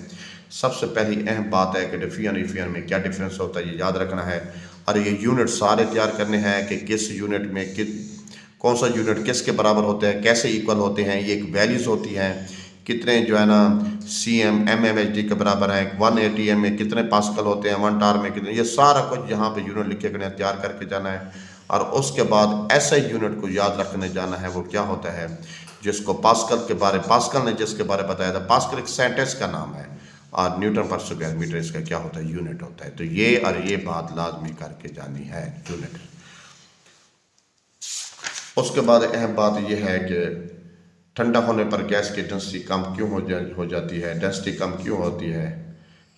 सबसे पहली अहम बात है कि डिफियन इफियन में क्या डिफरेंस होता है, ये याद रखना है। और ये यूनिट सारे तैयार करने हैं कि किस यूनिट में कौन सा यूनिट किसके बराबर होते हैं, कैसे इक्वल होते हैं। ये एक वैल्यूज़ होती हैं, कितने जो है ना CM mmHg के बराबर है, 1 ATM में कितने पास्कल होते हैं, 1 टार में कितने, ये सारा कुछ यहाँ पे यूनिट लिखे गए तैयार करके जाना है। और उसके बाद ऐसा यूनिट को याद रखने जाना है, वो क्या होता है जिसको पास्कल के बारे, पास्कल ने जिसके बारे बताया था। पास्कल एक सेंटेंस का नाम है और न्यूटन पर स्क्वायर मीटर इसका क्या होता है, यूनिट होता है। तो ये और ये बात लाजमी करके जानी है, यूनिट। उसके बाद अहम बात यह है कि ठंडा होने पर गैस की डेंसिटी कम क्यों हो जाती है, डेंसिटी कम क्यों होती है।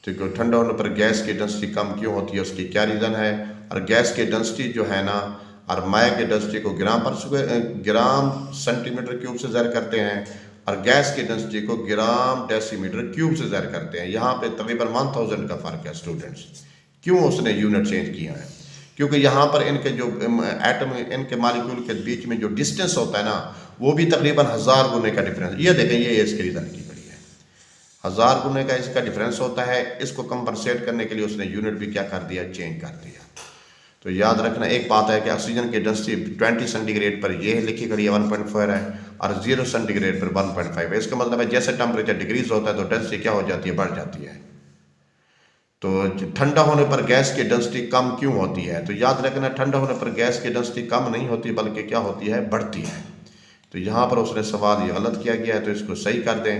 तो ठंडा होने पर गैस की डेंसिटी कम क्यों होती है, उसकी क्या रीज़न है। और गैस की डेंसिटी जो है ना, और माया की डेंसिटी को ग्राम सेंटीमीटर क्यूब से ज़ाहिर करते हैं और गैस की डेंसिटी को ग्राम डेसीमीटर क्यूब से ज़ाहिर करते हैं। यहाँ पे तकरीबन 1000 का फ़र्क है स्टूडेंट्स। क्यों उसने यूनिट चेंज किया है, क्योंकि यहाँ पर इनके जो एटम, इनके मालिक्यूल के बीच में जो डिस्टेंस होता है ना, वो भी तकरीबन 1000 गुने का डिफरेंस। ये देखें, ये इसके रीज़न की पड़ी है, 1000 गुने का इसका डिफरेंस होता है। इसको कंपनसेट करने के लिए उसने यूनिट भी क्या कर दिया, चेंज कर दिया। तो याद रखना एक बात है कि ऑक्सीजन की डेंसिटी 20 सेंटीग्रेड पर ये लिखी गई है 1.4 है और 0 सेंटीग्रेड पर 1.5 है। इसका मतलब है जैसे टेम्परेचर डिक्रीज होता है तो डेंसिटी क्या हो जाती है, बढ़ जाती है। तो ठंडा होने पर गैस की डेंसिटी कम क्यों होती है, तो याद रखना ठंडा होने पर गैस की डेंसिटी कम नहीं होती बल्कि क्या होती है, बढ़ती है। तो यहाँ पर उसने सवाल ये गलत किया गया है, तो इसको सही कर दें।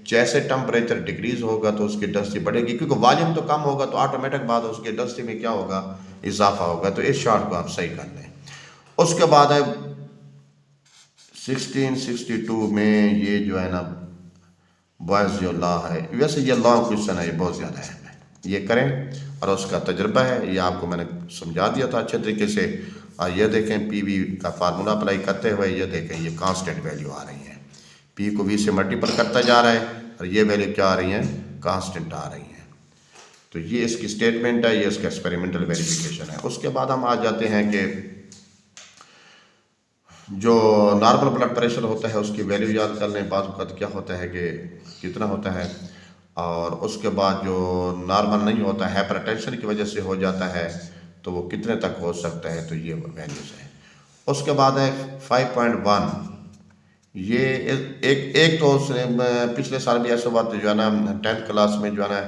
जैसे टेम्परेचर डिक्रीज होगा तो उसकी डेंसिटी बढ़ेगी, क्योंकि वॉल्यूम तो कम होगा तो ऑटोमेटिक बाद उसकी डेंसिटी में क्या होगा, इजाफा होगा। तो इस शॉर्ट को आप सही कर लें। उसके बाद है 1662 में ये जो है ना बॉयज़ जो लॉ है, वैसे ये लॉन्ग क्वेश्चन है, ये बहुत ज़्यादा है, ये करें। और उसका तजर्बा है, ये आपको मैंने समझा दिया था अच्छे तरीके से। और ये देखें PV का फार्मूला अप्लाई करते हुए, ये देखें ये कांस्टेंट वैल्यू आ रही है। पी को वी से मल्टीपल करता जा रहा है और ये वैल्यू क्या आ रही है, कांस्टेंट आ रही है। तो ये इसकी स्टेटमेंट है, ये इसका एक्सपेरिमेंटल वेरिफिकेशन है। उसके बाद हम आ जाते हैं कि जो नॉर्मल ब्लड प्रेशर होता है उसकी वैल्यू याद कर लें। बाज़ वक़्त क्या होता है कि कितना होता है, और उसके बाद जो नॉर्मल नहीं होता है हाइपरटेंशन की वजह से हो जाता है तो वो कितने तक हो सकता है, तो ये वैल्यूज़ है। उसके बाद है 5.1, ये एक तो पिछले साल भी ऐसा बात जो है ना 10th क्लास में जो है ना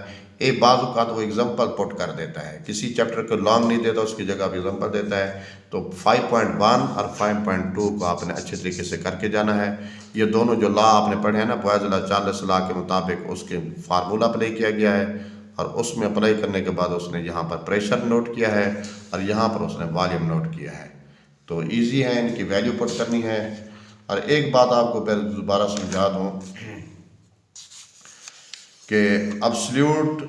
एक बाजू का तो वो एग्जाम्पल पुट कर देता है, किसी चैप्टर को लॉन्ग नहीं देता, उसकी जगह पे एग्जाम्पल देता है। तो 5.1 और 5.2 को आपने अच्छे तरीके से करके जाना है। ये दोनों जो लॉ आपने पढ़े हैं ना, बॉयज़ लॉ, चार्ल्स लॉ के मुताबिक उसके फार्मूला अप्लाई किया गया है और उसमें अप्लाई करने के बाद उसने यहाँ पर प्रेशर नोट किया है और यहाँ पर उसने वॉल्यूम नोट किया है। तो ईजी है, इनकी वैल्यू पुट करनी है। और एक बात आपको फिर दोबारा समझा दूँ कि एब्सोल्यूट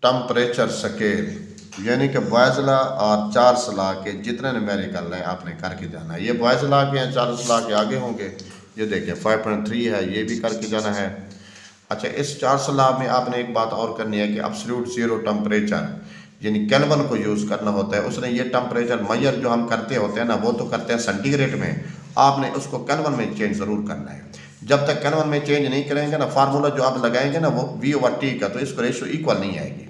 टेम्परेचर स्केल यानी कि बॉयज़ लॉ और चार्ल्स लॉ के जितने न्यूमेरिकल हैं आपने करके जाना है। ये बॉयज़ लॉ के हैं, चार्ल्स लॉ के आगे होंगे। ये देखिए 5.3 है, ये भी करके जाना है। अच्छा, इस चार्ल्स लॉ में आपने एक बात और करनी है कि एब्सोल्यूट ज़ीरो टेम्परेचर यानी केल्विन को यूज़ करना होता है। उसने ये टेम्परेचर मेजर जो हम करते होते हैं ना, वो तो करते हैं सेंटीग्रेड में, आपने उसको केल्विन में चेंज ज़रूर करना है। जब तक केल्विन में चेंज नहीं करेंगे ना, फार्मूला जो आप लगाएंगे ना वो V/T का, तो इसको रेशो इक्वल नहीं आएगी।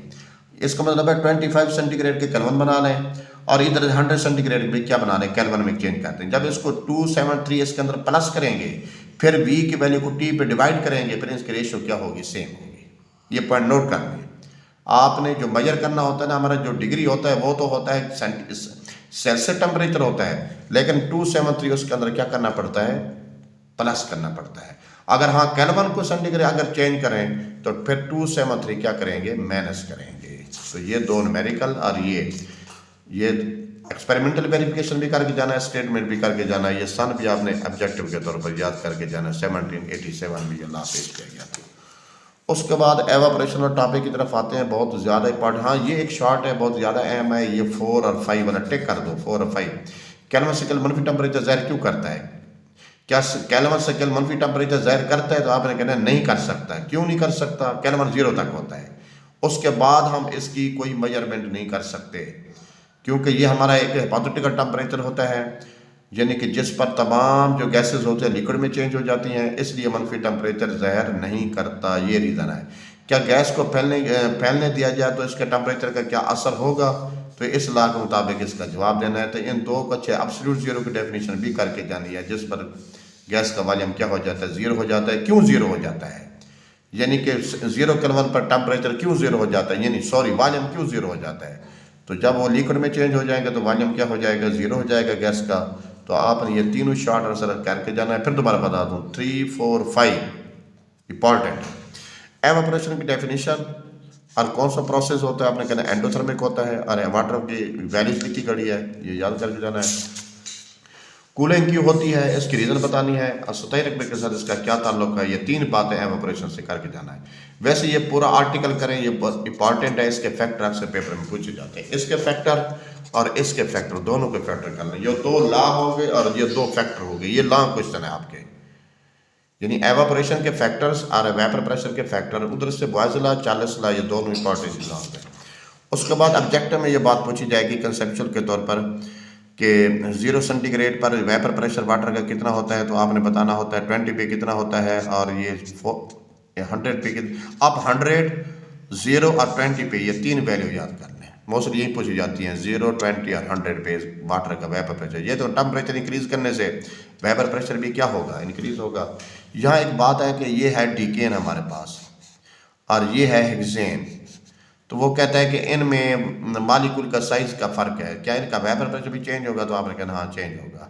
इसका मतलब है 25 सेंटीग्रेड के केल्विन बना लें और इधर 100 सेंटीग्रेड में क्या बना लें, केल्विन में चेंज करते हैं। जब इसको 273 इसके अंदर प्लस करेंगे, फिर V की वैल्यू को T पे डिवाइड करेंगे, फिर इसकी रेशो क्या होगी, सेम होगी। ये पॉइंट नोट कर लें। आपने जो मेजर करना होता है ना, हमारा जो डिग्री होता है वो तो होता है सेल्सियस टेम्परेचर होता है, लेकिन 273 उसके अंदर क्या करना पड़ता है, प्लस करना पड़ता है। अगर हाँ केल्विन को सेंटीग्रेड अगर चेंज करें तो फिर 273 क्या करेंगे, माइनस करेंगे। तो ये दो न्यूमेरिकल और ये एक्सपेरिमेंटल वेरिफिकेशन भी करके जाना है, स्टेटमेंट भी करके जाना है। ये सन भी आपने ऑब्जेक्टिव के तौर पर याद करके जाना है। 1787 में ये लॉ पेश किया गया था। उसके बाद एवापोरेशन और टॉपिक की तरफ आते हैं, बहुत ज़्यादा इंपॉर्टेंट। हाँ, ये एक शॉर्ट है, बहुत ज़्यादा अहम है। ये 4 और 5 वाला टिक कर दो। 4 और 5 केल्विन स्केल मनफी टेम्परेचर ज़ाहिर क्यों करता है? क्या केल्विन स्केल मनफी टेम्परेचर ज़ाहिर करता है? तो आपने कहना नहीं कर सकता। क्यों नहीं कर सकता? केल्विन 0 तक होता है, उसके बाद हम इसकी कोई मेजरमेंट नहीं कर सकते, क्योंकि ये हमारा एक हाइपोथेटिकल टेम्परेचर होता है, यानी कि जिस पर तमाम जो गैसेस होते हैं लिक्विड में चेंज हो जाती हैं, इसलिए मनफी टेम्परेचर ज़ाहिर नहीं करता। ये रीज़न है। क्या गैस को फैलने दिया जाए तो इसके टेम्परेचर का क्या असर होगा? तो इस लॉ के मुताबिक इसका जवाब देना है। तो इन दो को अच्छे एब्सोल्यूट ज़ीरो की डेफिनेशन भी करके जानी है, जिस पर गैस का वॉल्यूम क्या हो जाता है, ज़ीरो हो जाता है। क्यों ज़ीरो हो जाता है, यानी कि 0 केल्विन पर टेम्परेचर क्यों ज़ीरो हो जाता है, यानी वॉल्यूम क्यों ज़ीरो हो जाता है? तो जब वो लिक्विड में चेंज हो जाएंगे तो वॉल्यूम क्या हो जाएगा, 0 हो जाएगा गैस का। तो आपने ये तीनों शॉर्ट आंसर करके जाना है। फिर दोबारा बता दूँ, 3, 4, 5 इंपॉर्टेंट। एवापोरेशन की डेफिनेशन और कौन सा प्रोसेस होता है, आपने कहना एंडोथर्मिक होता है और वाटर की वैल्यूज लिखी गई है, ये याद करके जाना है। कूलिंग क्यों होती है, इसकी रीज़न बतानी है और सतही रकबे के साथ इसका क्या ताल्लुक है। ये 3 बातें एवापोरेशन से करके जाना है। वैसे ये पूरा आर्टिकल करें, ये बहुत इंपॉर्टेंट है। इसके फैक्टर अक्सर पेपर में पूछे जाते हैं। इसके फैक्टर और इसके फैक्टर, दोनों के फैक्टर कर लें। ये 2 लॉ हो गए और ये 2 फैक्टर हो गए। ये लॉन्ग क्वेश्चन है आपके, यानी एवापोरेशन के फैक्टर्स और वेपर प्रेशर के फैक्टर, उधर से बॉयज़ लॉ, चार्ल्स लॉ, ये दोनों इंपॉर्टेंट लॉ हैं। उसके बाद ऑब्जेक्टिव में ये बात पूछी जाएगी कंसेप्चुअल के तौर पर कि 0 सेंटीग्रेड पर वेपर प्रेशर वाटर का कितना होता है, तो आपने बताना होता है 20 पे कितना होता है, और ये 100 पे कितना। आप 100, 0 और 20 पे ये 3 वैल्यू याद कर लें। मोस्टली यही पूछी जाती हैं, 0, 20 और 100 पे वाटर का वेपर प्रेशर। ये तो टेम्परेचर इंक्रीज करने से वेपर प्रेशर भी क्या होगा, इंक्रीज होगा। यहाँ एक बात है कि ये है डिकेन हमारे पास और ये है हेक्सेन। तो वो कहता है कि इनमें मालिक्यूल का साइज़ का फ़र्क है, क्या इनका वेपर प्रेशर भी चेंज होगा? तो आपने कहना हाँ चेंज होगा।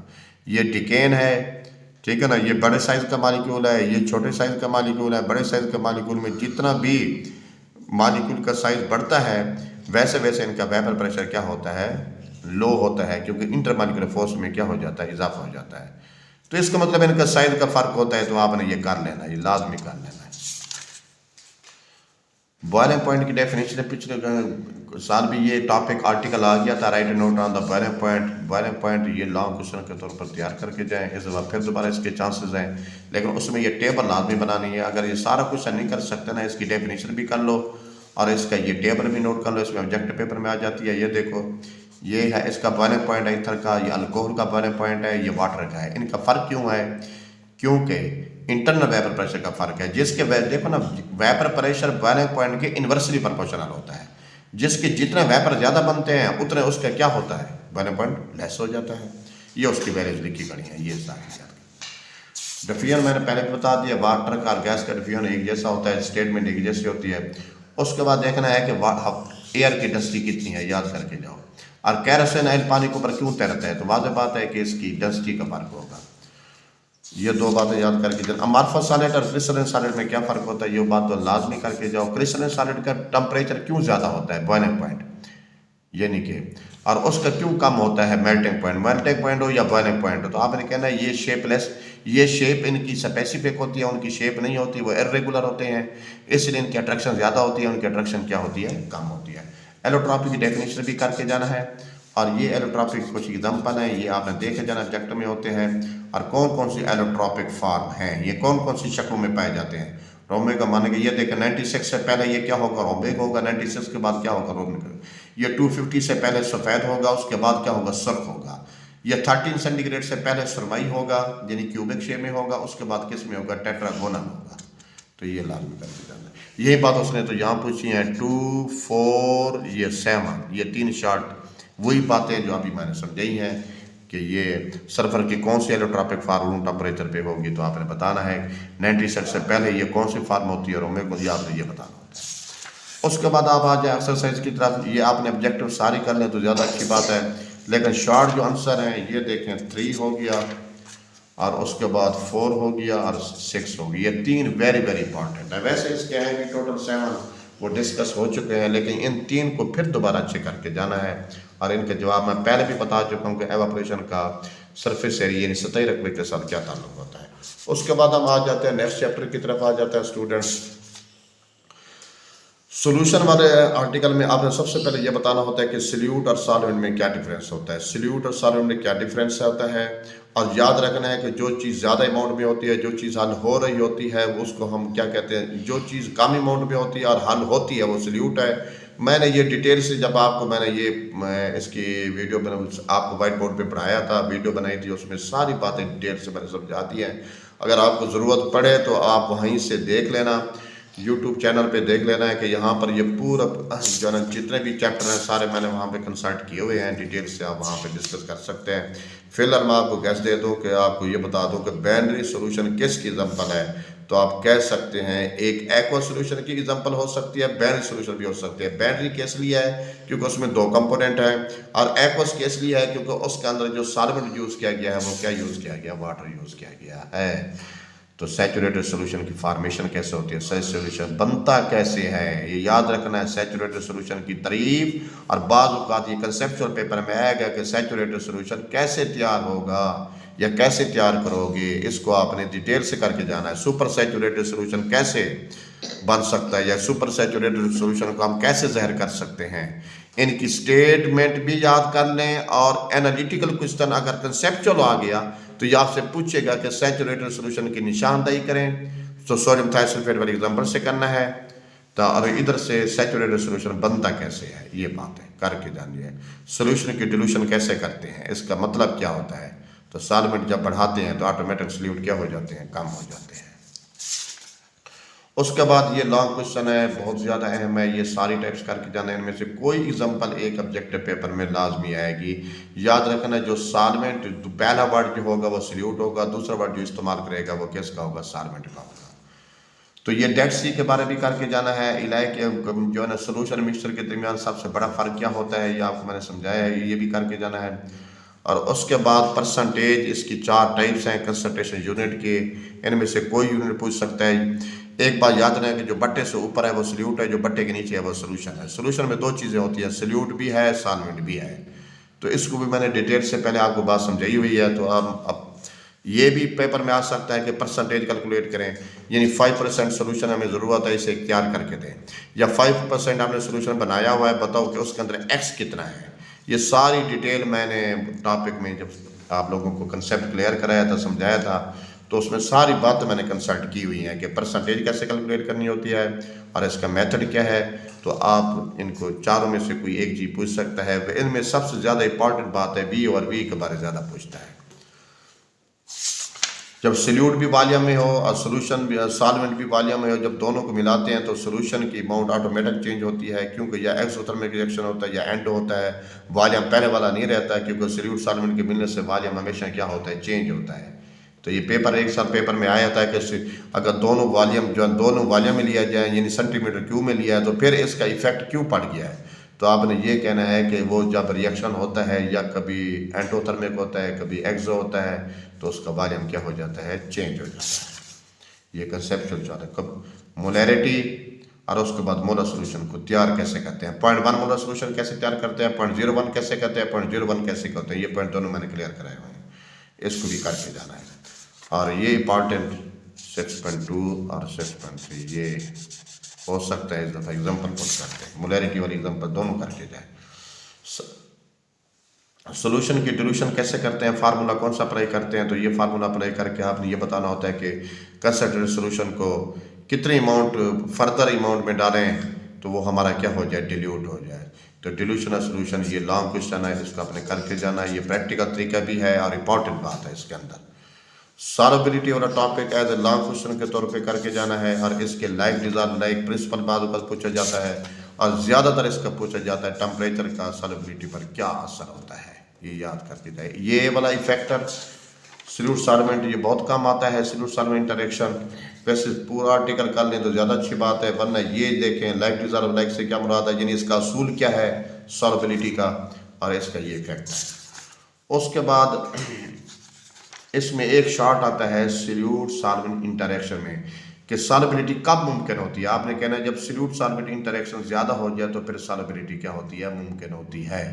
ये डिकेन है, ठीक है ना, ये बड़े साइज़ का मालिक्यूल है, ये छोटे साइज़ का मालिक्यूल है। बड़े साइज़ के मालिक्यूल में जितना भी मालिक्यूल का साइज़ बढ़ता है वैसे वैसे इनका वेपर प्रेशर क्या होता है, लो होता है, क्योंकि इंटरमालिक्यूलर फोर्स में क्या हो जाता है, इजाफा हो जाता है। तो इसका मतलब इनका साइज़ का फ़र्क होता है। तो आपने ये कर लेना, ये लाजमी कर लेना है। बॉइलिंग पॉइंट की डेफिनेशन पिछले साल भी ये टॉपिक आर्टिकल आ गया था, right note on the boiling point. Boiling point ये लॉन्ग क्वेश्चन के तौर पर तैयार करके जाएँ, इस दफ़ा फिर दोबारा इसके चांसेस हैं, लेकिन उसमें ये टेबल लाजमी बनानी है। अगर ये सारा क्वेश्चन नहीं कर सकते ना, इसकी डेफिनेशन भी कर लो और इसका ये टेबल भी नोट कर लो, इसमें ऑब्जेक्टिव पेपर में आ जाती है। ये देखो, ये है इसका बॉइलिंग पॉइंट है ईथर का, ये अल्कोहल का बॉइलिंग पॉइंट है, ये वाटर का है। इनका फ़र्क क्यों है? क्योंकि इंटरनल वेपर प्रेशर का फ़र्क है। जिसके देखो ना, वेपर प्रेशर बॉइलिंग पॉइंट के इन्वर्सली प्रोपोर्शनल होता है। जिसके जितने वेपर ज़्यादा बनते हैं उतने उसका क्या होता है, बॉइलिंग पॉइंट लेस हो जाता है। ये उसकी वैल्यूज लिखी गई है। ये सारी डिफ्यूजन मैंने पहले भी बता दिया, वाटर का और गैस का डिफ्यूजन एक जैसा होता है, स्टेटमेंट एक जैसी होती है। उसके बाद देखना है कि एयर की डेंसिटी कितनी है, याद करके जाओ। और केरोसिन ऑयल पानी के ऊपर क्यों तैरता है, तो वाज़ेह बात है कि इसकी डेंसिटी का फ़र्क होगा। ये दो बातें याद करके जाओ। अमार्फस सॉलिड और क्रिस्टलाइन सॉलिड में क्या फ़र्क होता है, ये बात तो लाजमी करके जाओ। क्रिस्टलाइन सॉलिड का टेम्परेचर क्यों ज़्यादा होता है, बॉइलिंग पॉइंट यानी कि, और उसका क्यों कम होता है, मेल्टिंग पॉइंट। मेल्टिंग पॉइंट हो या बॉइलिंग पॉइंट हो, तो आपने कहना है ये शेपलेस, ये शेप इनकी स्पेसिफिक होती है, उनकी शेप नहीं होती, वो इर्रेगुलर होते हैं, इसलिए इनकी अट्रैक्शन ज़्यादा होती है, उनकी अट्रैक्शन क्या होती है, कम होती है। एलोट्रॉपी की डेफिनेशन भी करके जाना है, और ये एलोट्रॉपिक कुछ एग्जाम्पल हैं, ये आपने देखे जाना ऑब्जेक्ट में होते हैं। और कौन कौन सी एलोट्रॉपिक फार्म हैं, ये कौन कौन सी शक्लों में पाए जाते हैं। रोमिक का माने कि ये देखें 96 से पहले ये क्या होगा, रोमिक होगा। 96 के बाद क्या होगा, रोमिक। ये 250 से पहले सफ़ेद होगा, उसके बाद क्या होगा, सुर्ख होगा। ये 13 सेंटीग्रेड से पहले सुरमई होगा, यानी क्यूबिक शेप में होगा, उसके बाद किस में होगा, टेट्रागोनल होगा। तो ये लाजमी करके जाना है। यही बात उसने तो यहाँ पूछी है, 2, 4, ये 7, ये 3 शार्ट वही बातें जो अभी मैंने समझाई हैं कि ये सल्फर की कौन सी एलोट्रॉपिक फार्म रूम टेम्परेचर पे होगी, तो आपने बताना है 96 से पहले ये कौन सी फार्म होती है, और ओमेगा को आपने ये बताना होता है। उसके बाद आप आ जाए एक्सरसाइज की तरफ। ये आपने ऑब्जेक्टिव सारी कर लें तो ज़्यादा अच्छी बात है, लेकिन शॉर्ट जो आंसर हैं ये देखें, 3 हो गया, और उसके बाद 4 हो गया, और 6 हो गया। ये 3 वेरी वेरी इंपॉर्टेंट है। वैसे इसके हैं भी टोटल 7 वो डिस्कस हो चुके हैं, लेकिन इन 3 को फिर दोबारा अच्छे करके जाना है। और इनके जवाब मैं पहले भी बता चुका हूँ कि एवापोरेशन का सरफेस एरिया यानी सतही रकबे के साथ क्या ताल्लुक होता है। उसके बाद हम आ जाते हैं नेक्स्ट चैप्टर की तरफ आ जाते हैं स्टूडेंट्स। सोल्यूशन वाले आर्टिकल में आपने सबसे पहले ये बताना होता है कि सॉल्यूट और सॉल्वेंट में क्या डिफरेंस होता है, सॉल्यूट और सॉल्वेंट में क्या डिफरेंस होता है। और याद रखना है कि जो चीज़ ज़्यादा अमाउंट में होती है, जो चीज़ हल हो रही होती है, उसको हम क्या कहते हैं, जो चीज़ कम अमाउंट में होती है और हल होती है वो सॉल्यूट है। मैंने ये डिटेल से जब आपको मैं इसकी वीडियो आपको वाइट बोर्ड पे पढ़ाया था, वीडियो बनाई थी, उसमें सारी बातें डिटेल से मैंने समझा दी हैं। अगर आपको ज़रूरत पड़े तो आप वहीं से देख लेना, यूट्यूब चैनल पे देख लेना है कि यहाँ पर ये पूरा जो है जितने भी चैप्टर हैं सारे मैंने वहाँ पे कंसल्ट किए हुए हैं, डिटेल से आप वहाँ पे डिस्कस कर सकते हैं। फिलहाल मैं आपको गैस दे दूँ कि आपको ये बता दूँ कि बाइनरी सॉल्यूशन किसकी एग्जांपल है, तो आप कह सकते हैं एक एक्वा सॉल्यूशन की एग्जांपल हो सकती है, बाइनरी सॉल्यूशन भी हो सकती है। बाइनरी किस लिए है, क्योंकि उसमें 2 कंपोनेंट हैं, और एक्वस किस लिए है, क्योंकि उसके अंदर जो सॉल्वेंट यूज़ किया गया है वो क्या यूज़ किया गया, वाटर यूज़ किया गया है। तो सैचुरेटेड सॉल्यूशन की फॉर्मेशन कैसे होती है, सही सॉल्यूशन बनता कैसे है, ये याद रखना है। सैचुरेटेड सॉल्यूशन की तारीफ, और बाज़ औक़ात ये कंसेप्चुअल पेपर में आएगा कि सैचुरेटेड सॉल्यूशन कैसे तैयार होगा या कैसे तैयार करोगे, इसको आपने डिटेल से करके जाना है। सुपर सैचुरेटेड सॉल्यूशन कैसे बन सकता है, या सुपर सैचुरेटेड सॉल्यूशन को हम कैसे ज़हर कर सकते हैं, इनकी स्टेटमेंट भी याद कर लें। और एनालिटिकल क्वेश्चन अगर कंसेप्चुअल आ गया तो ये आपसे पूछेगा कि सैचुरेटेड सॉल्यूशन की निशानदेही करें, तो सोडियम थाइसल्फेट वाली एग्जांपल से करना है। तो और इधर से सैचुरेटेड सॉल्यूशन बनता कैसे है, ये बात है करके जानिए। सॉल्यूशन की डिल्यूशन कैसे करते हैं, इसका मतलब क्या होता है। तो सॉल्वेंट जब बढ़ाते हैं तो ऑटोमेटिक सॉल्यूट क्या हो जाते हैं, कम हो जाते हैं। उसके बाद ये लॉन्ग क्वेश्चन है, बहुत ज़्यादा अहम है, ये सारी टाइप्स करके जाना है। इनमें से कोई एग्जांपल एक ऑब्जेक्टिव पेपर में लाजमी आएगी। याद रखना जो सॉल्वेंट, पहला वर्ड जो होगा वो सॉल्यूट होगा, दूसरा वर्ड जो इस्तेमाल करेगा वो किसका होगा, सॉल्वेंट का होगा। तो ये डेड सी के बारे में भी करके जाना है। इलाय के जो है ना सोल्यूशन मिक्सचर के दरमियान सबसे बड़ा फ़र्क क्या होता है, ये आपको मैंने समझाया है, ये भी करके जाना है। और उसके बाद परसेंटेज, इसकी 4 टाइप्स हैं कंसंट्रेशन यूनिट के, इनमें से कोई यूनिट पूछ सकता है। एक बात याद रहे कि जो बट्टे से ऊपर है वो सॉल्यूट है, जो बट्टे के नीचे है वो सॉल्यूशन है। सॉल्यूशन में 2 चीज़ें होती हैं, सॉल्यूट भी है, सॉल्वेंट भी है। तो इसको भी मैंने डिटेल से पहले आपको बात समझाई हुई है। तो अब ये भी पेपर में आ सकता है कि परसेंटेज कैलकुलेट करें, यानी 5% सोल्यूशन हमें ज़रूरत है, इसे तैयार करके दें, या 5% आपने सोल्यूशन बनाया हुआ है, बताओ कि उसके अंदर एक्स कितना है। ये सारी डिटेल मैंने टॉपिक में जब आप लोगों को कंसेप्ट क्लियर कराया था, समझाया था, तो उसमें सारी बातें मैंने कंसल्ट की हुई हैं कि परसेंटेज कैसे कैलकुलेट करनी होती है और इसका मेथड क्या है। तो आप इनको चारों में से कोई एक चीज़ पूछ सकता है। इनमें सबसे ज़्यादा इंपॉर्टेंट बात है वी और वी के बारे में ज़्यादा पूछता है। जब सल्यूट भी वॉल्यूम में हो और सोल्यूशन भी, सॉल्वेंट भी वॉल्यूम में हो, जब दोनों को मिलाते हैं तो सोल्यूशन की अमाउंट ऑटोमेटिक चेंज होती है, क्योंकि या एक्सोथर्मिक रिएक्शन होता है या एंडो होता है। वॉल्यूम पहले वाला नहीं रहता है, क्योंकि सल्यूट सॉल्वेंट के मिलने से वॉल्यूम हमेशा क्या होता है, चेंज होता है। तो ये पेपर एक साल पेपर में आया था कि अगर दोनों वॉल्यूम में लिया जाए, यानी सेंटीमीटर क्यूब में लिया है, तो फिर इसका इफेक्ट क्यों पड़ गया है। तो आपने ये कहना है कि वो जब रिएक्शन होता है या कभी एंडोथर्मिक होता है, कभी एक्सो होता है, तो उसका वॉल्यूम क्या हो जाता है, चेंज हो जाता है। ये कंसेप्चुअल जाता है। कब मोलैरिटी और उसके बाद मोलर सोल्यूशन को तैयार कैसे करते हैं, 0.1 मोलर सोल्यूशन कैसे तैयार करते हैं, 0.01 कैसे करते हैं, 0.01 कैसे करते हैं, ये पॉइंट दोनों मैंने क्लियर कराए हुए हैं, इसको भी करके जाना है। और ये इंपॉर्टेंट 6.2 और 6.3 ये हो सकता है इस दफ़ा एग्जाम्पल पुट करते हैं, मोलैरिटी वाली एग्जाम्पल दोनों करके जाए। सोल्यूशन की डिल्यूशन कैसे करते हैं, फार्मूला कौन सा अप्लाई करते हैं, तो ये फार्मूला अप्लाई करके आपने ये बताना होता है कि कंसंट्रेटेड सोल्यूशन को कितनी अमाउंट फर्दर अमाउंट में डालें तो वो हमारा क्या हो जाए, डिल्यूट हो जाए। तो डिल्यूशन ऑफ सोल्यूशन ये लॉन्ग क्वेश्चन है, इसको आपने करके जाना है। ये प्रैक्टिकल तरीका भी है और इम्पॉर्टेंट बात है इसके अंदर। सॉल्वेबिलिटी वाला topic as a long question के तौर पे करके जाना है, और इसके लाइक डिजॉल्व लाइक प्रिंसिपल बाद पूछा जाता है, और ज़्यादातर इसका पूछा जाता है टेम्परेचर का सॉल्वेबिलिटी पर क्या असर होता है, ये याद करके जाए। ये वाला इफेक्टर सल्यूट सॉल्वेंट ये बहुत कम आता है, सल्यूट सॉल्वेंट इंटरेक्शन। वैसे पूरा आर्टिकल कर लें तो ज़्यादा अच्छी बात है, वरना ये देखें लाइक डिजॉल्व लाइक से क्या मुराद है, यानी इसका असूल क्या है सॉल्वेबिलिटी का, और इसका ये इफेक्ट है। उसके बाद इसमें एक शॉर्ट आता है सल्यूट सॉल्वेंट इंटरेक्शन में कि सॉल्वेबिलिटी कब मुमकिन होती है। आपने कहना है जब सल्यूट सॉल्वेंट इंटरेक्शन ज़्यादा हो जाए तो फिर सॉल्वेबिलिटी क्या होती है, मुमकिन होती है।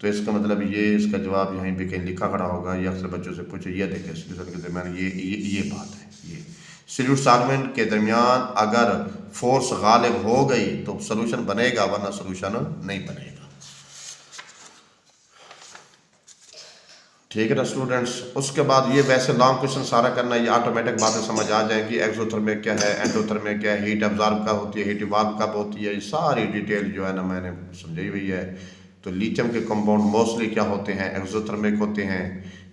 तो इसका मतलब ये, इसका जवाब यहीं पे कहीं लिखा खड़ा होगा, ये अक्सर बच्चों से पूछे, ये देखें सोल्यूशन के दरमियान ये बात है। ये सल्यूट सॉल्वेंट के दरमियान अगर फोर्स गालिब हो गई तो सोल्यूशन बनेगा, वरना सोल्यूशन नहीं बनेगा। ठीक है ना स्टूडेंट्स। उसके बाद ये वैसे लॉन्ग क्वेश्चन सारा करना, ये ऑटोमेटिक बातें समझ आ जाएंगी। एक्सोथर्मिक क्या है, एंडोथर्मिक क्या है, हीट अब्जॉर्ब कब होती है, हीट इवॉल्व कब होती है, ये सारी डिटेल जो है ना मैंने समझाई हुई है। तो लिथियम के कंपाउंड मोस्टली क्या होते हैं, एक्सोथर्मिक होते हैं,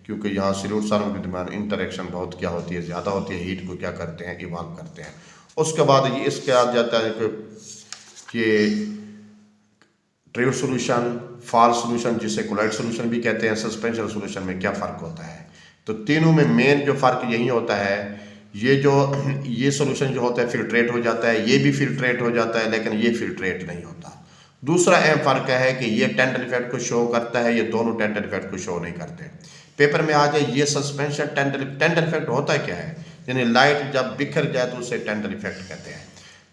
क्योंकि यहाँ सल्यूट सॉल्वेंट के दरमियान इंटरेक्शन बहुत क्या होती है, ज़्यादा होती है, हीट को क्या करते हैं, इवॉल्व करते हैं। उसके बाद ये इसके आ जाता है कि ट्रेड सोल्यूशन, फॉल सोल्यूशन जिसे कोलाइड सोल्यूशन भी कहते हैं, सस्पेंशन सोल्यूशन में क्या फ़र्क होता है। तो तीनों में मेन जो फ़र्क यही होता है, ये सोल्यूशन जो होता है फिल्ट्रेट हो जाता है, ये भी फिल्ट्रेट हो जाता है, लेकिन ये फिल्ट्रेट नहीं होता। दूसरा अहम फ़र्क है कि ये टेंडल इफेक्ट को शो करता है, ये दोनों टेंडल इफेक्ट को शो नहीं करते। पेपर में आ जाए ये सस्पेंशन टेंडल इफेक्ट होता है क्या है, यानी लाइट जब बिखर जाए तो उसे टेंडल इफेक्ट कहते हैं।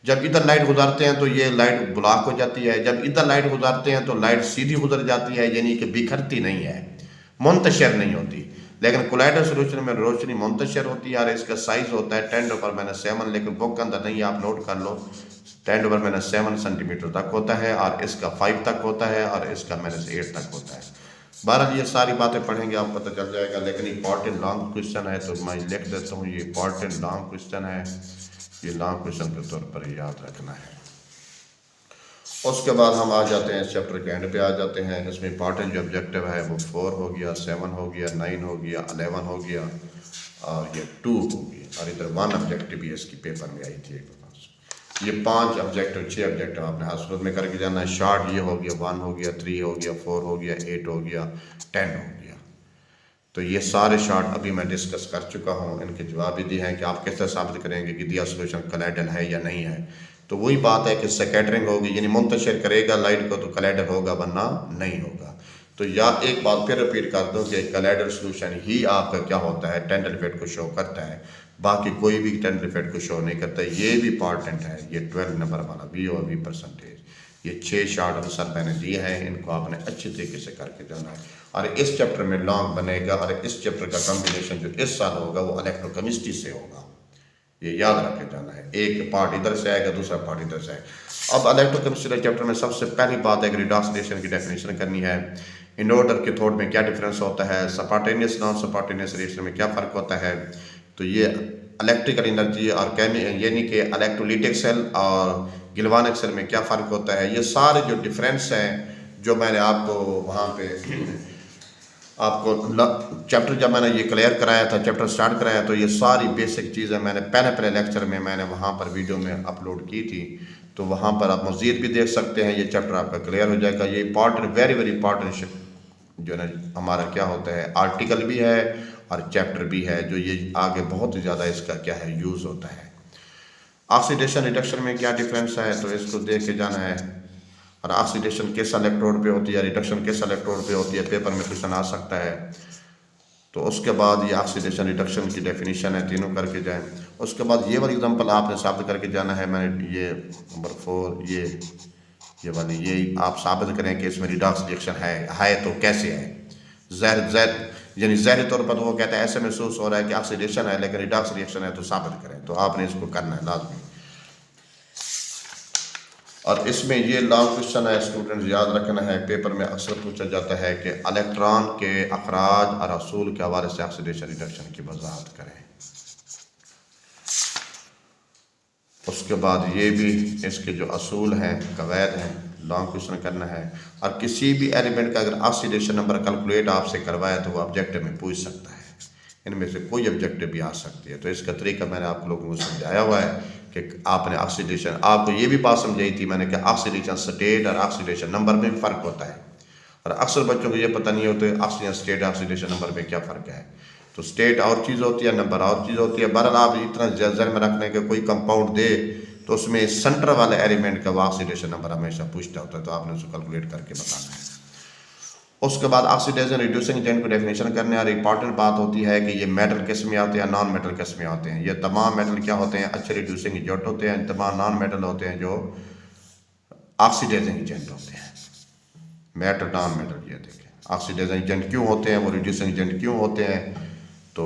जब इधर लाइट गुजारते हैं तो ये लाइट ब्लॉक हो जाती है, जब इधर लाइट गुजारते हैं तो लाइट सीधी गुजर जाती है, यानी कि बिखरती नहीं है, मुंतशिर नहीं होती। लेकिन कोलाइडल सोल्यूशन में रोशनी मुंतशिर होती है, और इसका साइज होता है 10⁻⁷, लेकिन बुक के अंदर नहीं, आप नोट कर लो 10⁻⁷ सेंटीमीटर तक होता है, और इसका 5 तक होता है, और इसका -8 तक होता है। बहरहाल ये सारी बातें पढ़ेंगे आप पता चल जाएगा, लेकिन इंपॉर्टेंट लॉन्ग क्वेश्चन है तो मैं लिख देता हूँ, ये इंपॉर्टेंट लॉन्ग क्वेश्चन है, ये लॉन्ग क्वेश्चन के तौर पर याद रखना है। उसके बाद हम आ जाते हैं चैप्टर के एंड पे आ जाते हैं। इसमें इंपॉर्टेंट जो ऑब्जेक्टिव है वो 4 हो गया, 7 हो गया, 9 हो गया, 11 हो गया, और ये 2 हो गया, और इधर 1 ऑब्जेक्टिव भी इसकी पेपर में आई थी। ये 5 ऑब्जेक्टिव 6 ऑब्जेक्टिव आपने हासिल में करके जाना है। शॉर्ट ये हो गया, 1 हो गया, 3 हो गया, 4 हो गया, 8 हो गया, 10 हो गया। तो ये सारे शॉर्ट अभी मैं डिस्कस कर चुका हूँ, इनके जवाब भी दिए हैं कि आप किस तरह साबित करेंगे कि दिया सोल्यूशन कोलाइडल है या नहीं है। तो वही बात है कि स्कैटरिंग होगी, यानी मुंतशिर करेगा लाइट को तो कोलाइडल होगा, वरना नहीं होगा। तो या एक बात फिर रिपीट कर दो कि कोलाइडल सोल्यूशन ही आपका क्या होता है, टेंडल इफेक्ट को शो करता है, बाकी कोई भी टेंडल इफेक्ट को शो नहीं करता। ये भी इंपॉर्टेंट है, ये 12 नंबर वाला वी और वी परसेंटेज, ये 6 शार्ट आंसर मैंने दिए हैं, इनको आपने अच्छे तरीके से करके जाना है। और इस चैप्टर में लॉन्ग बनेगा और इस चैप्टर का कॉम्बिनेशन जो इस साल होगा वो इलेक्ट्रोकेमिस्ट्री से होगा, ये याद रखे जाना है। एक पार्ट इधर से आएगा, दूसरा पार्ट इधर से आएगा। अब इलेक्ट्रोकेमिस्ट्री चैप्टर में सबसे पहली बात है कि रिडॉक्स रिएक्शन की डेफिनेशन करनी है। इनोड और कैथोड में क्या डिफरेंस होता है, स्पॉन्टेनियस नॉन स्पॉन्टेनियस रिएक्शन में क्या फ़र्क होता है। तो ये इलेक्ट्रिकल एनर्जी और यानी कि इलेक्ट्रोलिटिक सेल और गिल्वानिक सेल में क्या फ़र्क होता है, ये सारे जो डिफरेंस हैं जो मैंने आपको वहाँ पे आपको चैप्टर जब मैंने ये क्लियर कराया था, चैप्टर स्टार्ट कराया, तो ये सारी बेसिक चीज़ें मैंने पहले लेक्चर में मैंने वहाँ पर वीडियो में अपलोड की थी, तो वहाँ पर आप मज़ीद भी देख सकते हैं। ये चैप्टर आपका क्लियर हो जाएगा। ये इंपॉर्टेंट, वेरी वेरी इंपॉर्टेंट जो है हमारा क्या होता है, आर्टिकल भी है और चैप्टर भी है, जो ये आगे बहुत ज़्यादा इसका क्या है यूज़ होता है। ऑक्सीडेशन रिडक्शन में क्या डिफरेंस है, तो इसको देख के जाना है। और ऑक्सीडेशन किस इलेक्ट्रोड पे होती है, रिडक्शन किस इलेक्ट्रोड पे होती है, पेपर में क्वेश्चन आ सकता है। तो उसके बाद ये ऑक्सीडेशन रिडक्शन की डेफिनेशन है, तीनों करके जाएं। उसके बाद ये वाली एग्जांपल आपने साबित करके जाना है। मैंने ये नंबर 4 ये वाली ये आप साबित करें कि इसमें रिडॉक्स रिएक्शन है तो कैसे है। जहर यानी ज़ाहिरी तौर पर तो वो कहता है ऐसे महसूस हो रहा है कि ऑक्सीडेशन है, लेकिन रिडॉक्स रिएक्शन है, तो साबित करें। तो आपने इसको करना है लाजमी। और इसमें ये लॉन्ग क्वेश्चन है, स्टूडेंट्स याद रखना है, पेपर में अक्सर पूछा जाता है कि इलेक्ट्रॉन के अखराज और असूल के हवाले से ऑक्सीडेशन रिडक्शन की वजाहत करें। उसके बाद ये भी इसके जो असूल हैं, कवायद हैं, लॉन्ग क्वेश्चन करना है। और किसी भी एलिमेंट का अगर ऑक्सीडेशन नंबर कैलकुलेट आपसे करवाया तो वो ऑब्जेक्टिव में पूछ सकता है। इनमें से कोई ऑब्जेक्टिव भी आ सकती है। तो इसका तरीका मैंने आप लोगों को समझाया हुआ है कि आपने ऑक्सीडेशन, आपको ये भी बात समझाई थी मैंने कि ऑक्सीडेशन स्टेट और ऑक्सीडेशन नंबर में भी फ़र्क होता है। और अक्सर बच्चों को ये पता नहीं होता ऑक्सीजन स्टेट ऑक्सीडेशन नंबर में क्या फ़र्क है। तो स्टेट और चीज़ होती है, नंबर और चीज़ होती है। बहरहाल आप इतना जहर में रखने के कोई कंपाउंड दे तो उसमें सेंटर वाले एलिमेंट का ऑक्सीडेशन नंबर हमेशा पूछता होता है, तो आपने उसको कैलकुलेट करके बताना है। उसके बाद ऑक्सीडेशन रिड्यूसिंग एजेंट को डेफिनेशन करने और इंपॉर्टेंट बात होती है कि ये मेटल किस में आते हैं, नॉन मेटल किस में आते हैं। ये तमाम मेटल क्या होते हैं, अच्छे रिड्यूसिंग एजेंट होते हैं। तमाम नॉन मेटल होते हैं जो ऑक्सीडाइजिंग एजेंट होते हैं। मेटल, नॉन मेटल, ये देखें ऑक्सीडाइजिंग एजेंट क्यों होते हैं, वो रिड्यूसिंग एजेंट क्यों होते हैं। तो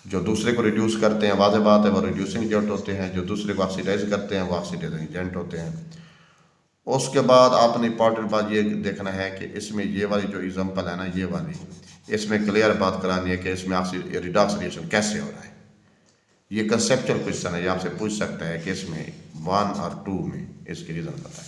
जो दूसरे को रिड्यूस करते हैं, वाज़ेह बात है, वो रिड्यूसिंग एजेंट होते हैं। जो दूसरे को ऑक्सीडाइज करते हैं वो ऑक्सीडाइजिंग एजेंट होते हैं। उसके बाद आपने इंपॉर्टेंट बात ये देखना है कि इसमें ये वाली जो एग्जांपल है ना, ये वाली, इसमें क्लियर बात करानी है कि इसमें रिडॉक्स रिएक्शन कैसे हो रहा है। ये कंसेप्चुअल क्वेश्चन है, ये आपसे पूछ सकता है कि इसमें 1 और 2 में इसकी रीज़न बताएं।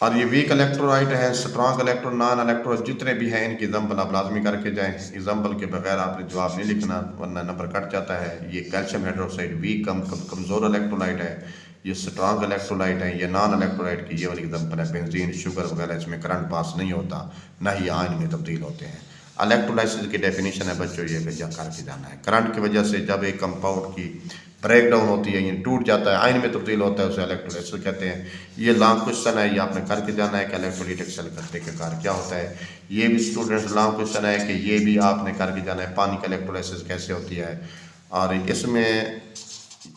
और ये वीक इलेक्ट्रोलाइट है, स्ट्रॉन्ग इलेक्ट्रो, नॉन इलेक्ट्रो, जितने भी हैं इनकी एग्जांपल आप लाजमी करके जाएं। एग्जांपल के बगैर आपने जवाब नहीं लिखना वरना नंबर कट जाता है। ये कैल्शियम हाइड्रोक्साइड वीक कमज़ोर इलेक्ट्रोलाइट है, ये स्ट्रॉन्ग इलेक्ट्रोलाइट है, ये नॉन इलेक्ट्रोलाइट की ये वाली एग्जांपल है। बेंजीन, शुगर वगैरह, इसमें करंट पास नहीं होता, ना ही आयन में तब्दील होते हैं। इलेक्ट्रोलाइसिस की डेफिनेशन है बच्चों, ये करके जाना है। करंट की वजह से जब एक कंपाउंड की ब्रेक डाउन होती है, ये टूट जाता है, आयन में तब्दील होता है, उसे इलेक्ट्रोलाइसिस कहते हैं। ये लॉन्ग क्वेश्चन है, ये आपने करके जाना है कि इलेक्ट्रोलाइटिक सेल का तरीक़ाकार क्या होता है। ये भी स्टूडेंट्स लॉन्ग क्वेश्चन है कि ये भी आपने करके जाना है, पानी का इलेक्ट्रोलाइसिस कैसे होती है। और इसमें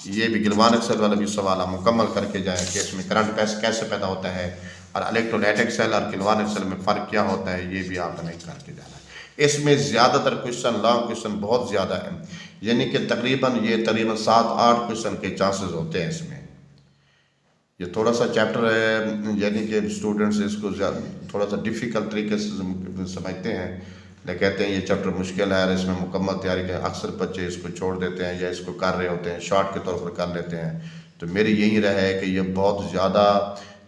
ये भी गिल्वानिक सेल वाला भी सवाल आप मुकम्मल करके जाएँ कि इसमें करंट कैसे पैदा होता है और इलेक्ट्रोलाइटिक सेल और गिल्वानिक सेल में फ़र्क क्या होता है, ये भी आपने करके जाना है। इसमें ज़्यादातर क्वेश्चन, लॉन्ग क्वेश्चन बहुत ज़्यादा है, यानी कि तकरीबन 7-8 क्वेश्चन के चांसेस होते हैं इसमें। ये थोड़ा सा चैप्टर है, यानी कि स्टूडेंट्स इसको थोड़ा सा डिफ़िकल्ट तरीके से समझते हैं, लेकिन कहते हैं ये चैप्टर मुश्किल है और इसमें मुकम्मल तैयारी के अक्सर बच्चे इसको छोड़ देते हैं या इसको कर रहे होते हैं, शॉर्ट के तौर पर कर लेते हैं। तो मेरी यही राय है कि ये बहुत ज़्यादा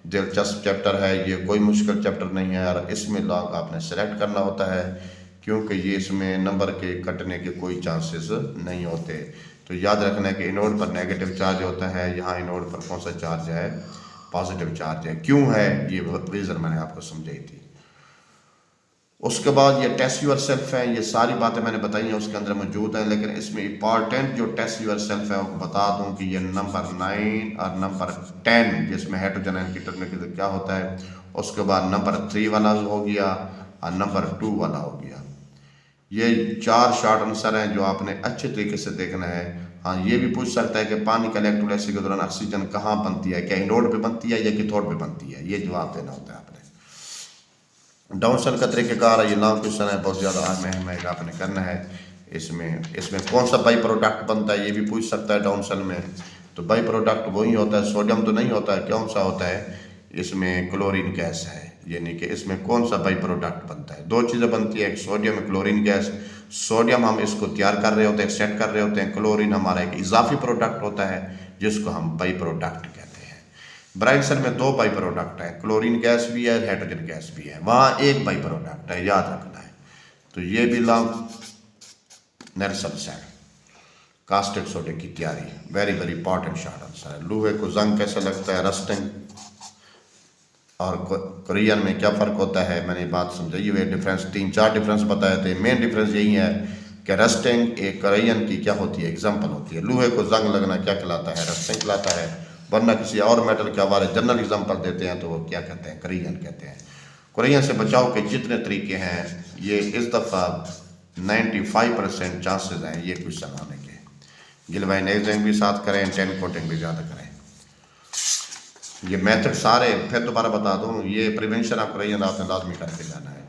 दिलचस्प चैप्टर है, ये कोई मुश्किल चैप्टर नहीं है। और इसमें लॉन्ग आपने सेलेक्ट करना होता है क्योंकि ये इसमें नंबर के कटने के कोई चांसेस नहीं होते। तो याद रखना है कि इनोड पर नेगेटिव चार्ज होता है, यहाँ इनोड पर कौन सा चार्ज है, पॉजिटिव चार्ज है। क्यों है, ये रीज़न मैंने आपको समझाई थी। उसके बाद ये टेस्ट यूर सेल्फ है, ये सारी बातें मैंने बताई हैं उसके अंदर मौजूद है, लेकिन इसमें इंपॉर्टेंट जो टेस्ट यूर सेल्फ है वो बता दूं कि ये नंबर 9 और नंबर 10 जिसमें हाइड्रोजन आयन की टर्मिनल क्या होता है। उसके बाद नंबर 3 वाला हो गया और नंबर 2 वाला हो गया। ये 4 शॉर्ट आंसर हैं जो आपने अच्छे तरीके से देखना है हाँ, ये भी पूछ सकता है कि पानी का इलेक्ट्रोलाइसिस के दौरान ऑक्सीजन कहाँ बनती है, क्या एनोड पे बनती है या कैथोड पे बनती है, ये जवाब देना होता है आपने। डाउन सेल का तरीक़ेकार है, ये लॉन्ग क्वेश्चन है, बहुत ज़्यादा अहम है, आपने करना है। इसमें कौन सा बाई प्रोडक्ट बनता है ये भी पूछ सकता है डाउन सेल में। तो बाई प्रोडक्ट वही होता है, सोडियम तो नहीं होता है, कौन सा होता है, इसमें क्लोरीन गैस है, यानी कि इसमें कौन सा बाई प्रोडक्ट बनता है। दो चीज़ें बनती है, एक सोडियम, क्लोरीन गैस। सोडियम हम इसको तैयार कर रहे होते हैं, सेट कर रहे होते हैं, क्लोरीन हमारा एक इजाफी प्रोडक्ट होता है जिसको हम बाई प्रोडक्ट कहते हैं। ब्राइन सेल में दो बाई प्रोडक्ट है, क्लोरीन गैस भी है, हाइड्रोजन गैस भी है, वहाँ एक बाई प्रोडक्ट है, याद रखना है। तो ये भी लॉन्ग नेल्सन सेल कास्टिक सोडे की तैयारी, very very important short answer है। लोहे को जंग कैसे लगता है, रस्टिंग और कोरियन में क्या फ़र्क होता है, मैंने बात समझाई हुई है। डिफरेंस 3-4 डिफरेंस बताए थे, मेन डिफरेंस यही है कि रस्टिंग एक कोरियन की क्या होती है, एग्जांपल होती है। लोहे को जंग लगना क्या कहलाता है, रस्टिंग कहलाता है, वरना किसी और मेटल के हवाले जनरल एग्जांपल देते हैं तो वो क्या कहते हैं, कोरियन कहते हैं। कोरियन से बचाव के जितने तरीके हैं, ये इस दफ़ा 95% चांसेस हैं ये क्वेश्चन आने के। गिलवाइनाइजिंग भी साथ करें, 10 कोटिंग भी ज़्यादा करें। ये मेथड सारे फिर दोबारा बता दूं, ये प्रिवेंशन ऑफ कोरियन आपने लाजमी करके जाना है।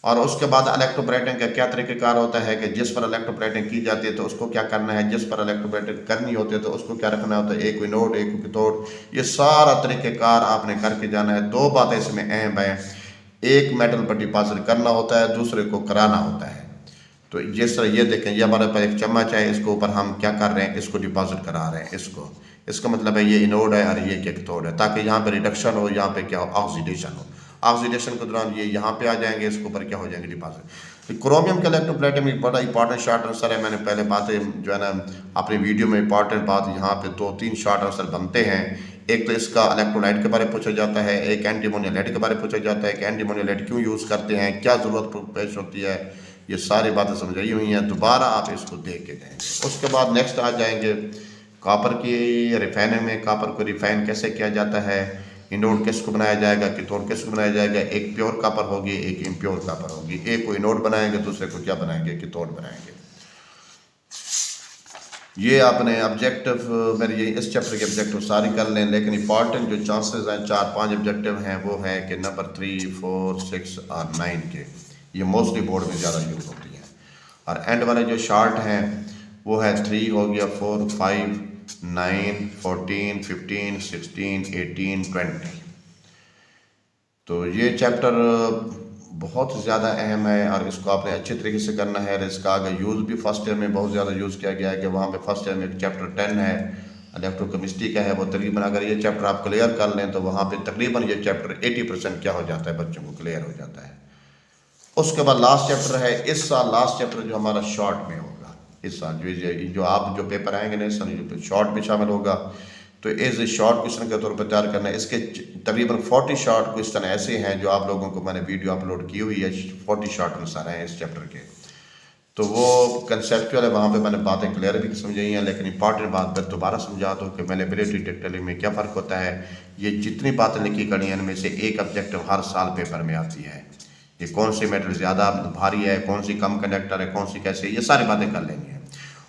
और उसके बाद इलेक्ट्रोप्लेटिंग का क्या तरीक़ेकार होता है कि जिस पर इलेक्ट्रोप्लेटिंग की जाती है तो उसको क्या करना है, जिस पर इलेक्ट्रोप्लेटिंग करनी होती है तो उसको क्या रखना होता है, एक एनोड एक कैथोड, ये सारा तरीक़ेकार आपने करके जाना है। दो बातें इसमें अहम हैं, एक मेटल पर डिपॉजिट करना होता है, दूसरे को कराना होता है। तो जिस तरह ये देखें, ये हमारे पास एक चम्मच है, इसके ऊपर हम क्या कर रहे हैं, इसको डिपॉजिट करा रहे हैं, इसका मतलब है ये एनोड है और ये कैथोड है, ताकि यहाँ पे रिडक्शन हो, यहाँ पे क्या हो, ऑक्सीडेशन हो। ऑक्सीडेशन के दौरान ये यहाँ पे आ जाएंगे, इसके ऊपर क्या हो जाएंगे, डिपॉजिट। तो क्रोमियम के इलेक्ट्रोप्लेटिंग में बड़ा इंपॉर्टेंट शॉर्ट आंसर है। मैंने पहले बातें जो है ना अपनी वीडियो में इंपॉर्टेंट बात यहाँ पे 2-3 शॉर्ट आंसर बनते हैं। एक तो इसका इलेक्ट्रोलाइट के बारे में पूछा जाता है, एक एंटीमोनियम लाइट के बारे में पूछा जाता है कि एंटीमोनियम लाइट क्यों यूज़ करते हैं, क्या ज़रूरत पेश होती है, ये सारी बातें समझाई हुई हैं। दोबारा आप इसको देख के जाएंगे। उसके बाद नेक्स्ट आ जाएंगे कॉपर की रिफाइनिंग में, कॉपर को रिफाइन कैसे किया जाता है, एनोड किसको बनाया जाएगा, कैथोड किसको बनाया जाएगा। एक प्योर कॉपर होगी, एक इम्प्योर कॉपर होगी, एक को एनोड बनाएंगे, दूसरे को क्या बनाएंगे, कैथोड बनाएंगे। ये आपने ऑब्जेक्टिव मेरे ये इस चैप्टर के ऑब्जेक्टिव सारी कर लें, लेकिन इंपॉर्टेंट जो चांसेस हैं 4-5 ऑब्जेक्टिव हैं वो है कि नंबर 3, 4, 6 और 9 के, ये मोस्टली बोर्ड में ज़्यादा यूज़ होती हैं। और एंड वाले जो शार्ट हैं वो है 3 हो गया, 4, 5, 9, 14, 15, 16, 18, 20। तो ये चैप्टर बहुत ज़्यादा अहम है और इसको आपने अच्छे तरीके से करना है। और इसका आगे यूज़ भी फर्स्ट ईयर में बहुत ज़्यादा यूज़ किया गया है कि वहाँ पे फर्स्ट ईयर में एक चैप्टर 10 है इलेक्ट्रोकेमिस्ट्री का है, वो तकरीबन अगर ये चैप्टर आप क्लियर कर लें तो वहाँ पे तकरीबन ये चैप्टर 80% क्या हो जाता है, बच्चों को क्लियर हो जाता है। उसके बाद लास्ट चैप्टर है इस साल, लास्ट चैप्टर जो हमारा शॉर्ट में होगा इस साल, जो आप जो पेपर आएंगे ना इस साल शॉर्ट में शामिल होगा। तो एज ए शॉर्ट क्वेश्चन के तौर पर तैयार करना है। इसके तकरीबन 40 शॉर्ट क्वेश्चन ऐसे हैं जो आप लोगों को मैंने वीडियो अपलोड की हुई है, 40 शॉर्ट आंसर हैं इस चैप्टर के। तो वो कंसेप्चुअल है, वहाँ पे मैंने बातें क्लियर भी समझाई हैं, लेकिन इंपॉर्टेंट बात मैं दोबारा समझा दूँ कि मैनेबिलिटी डिटेक्टिंग में क्या फ़र्क होता है। ये जितनी बातें लिखी गई हैं इनमें से एक ऑब्जेक्टिव हर साल पेपर में आती है। ये कौन सी मेटल ज़्यादा भारी है, कौन सी कम कंडक्टर है, कौन सी कैसे, ये सारी बातें कर लेंगे।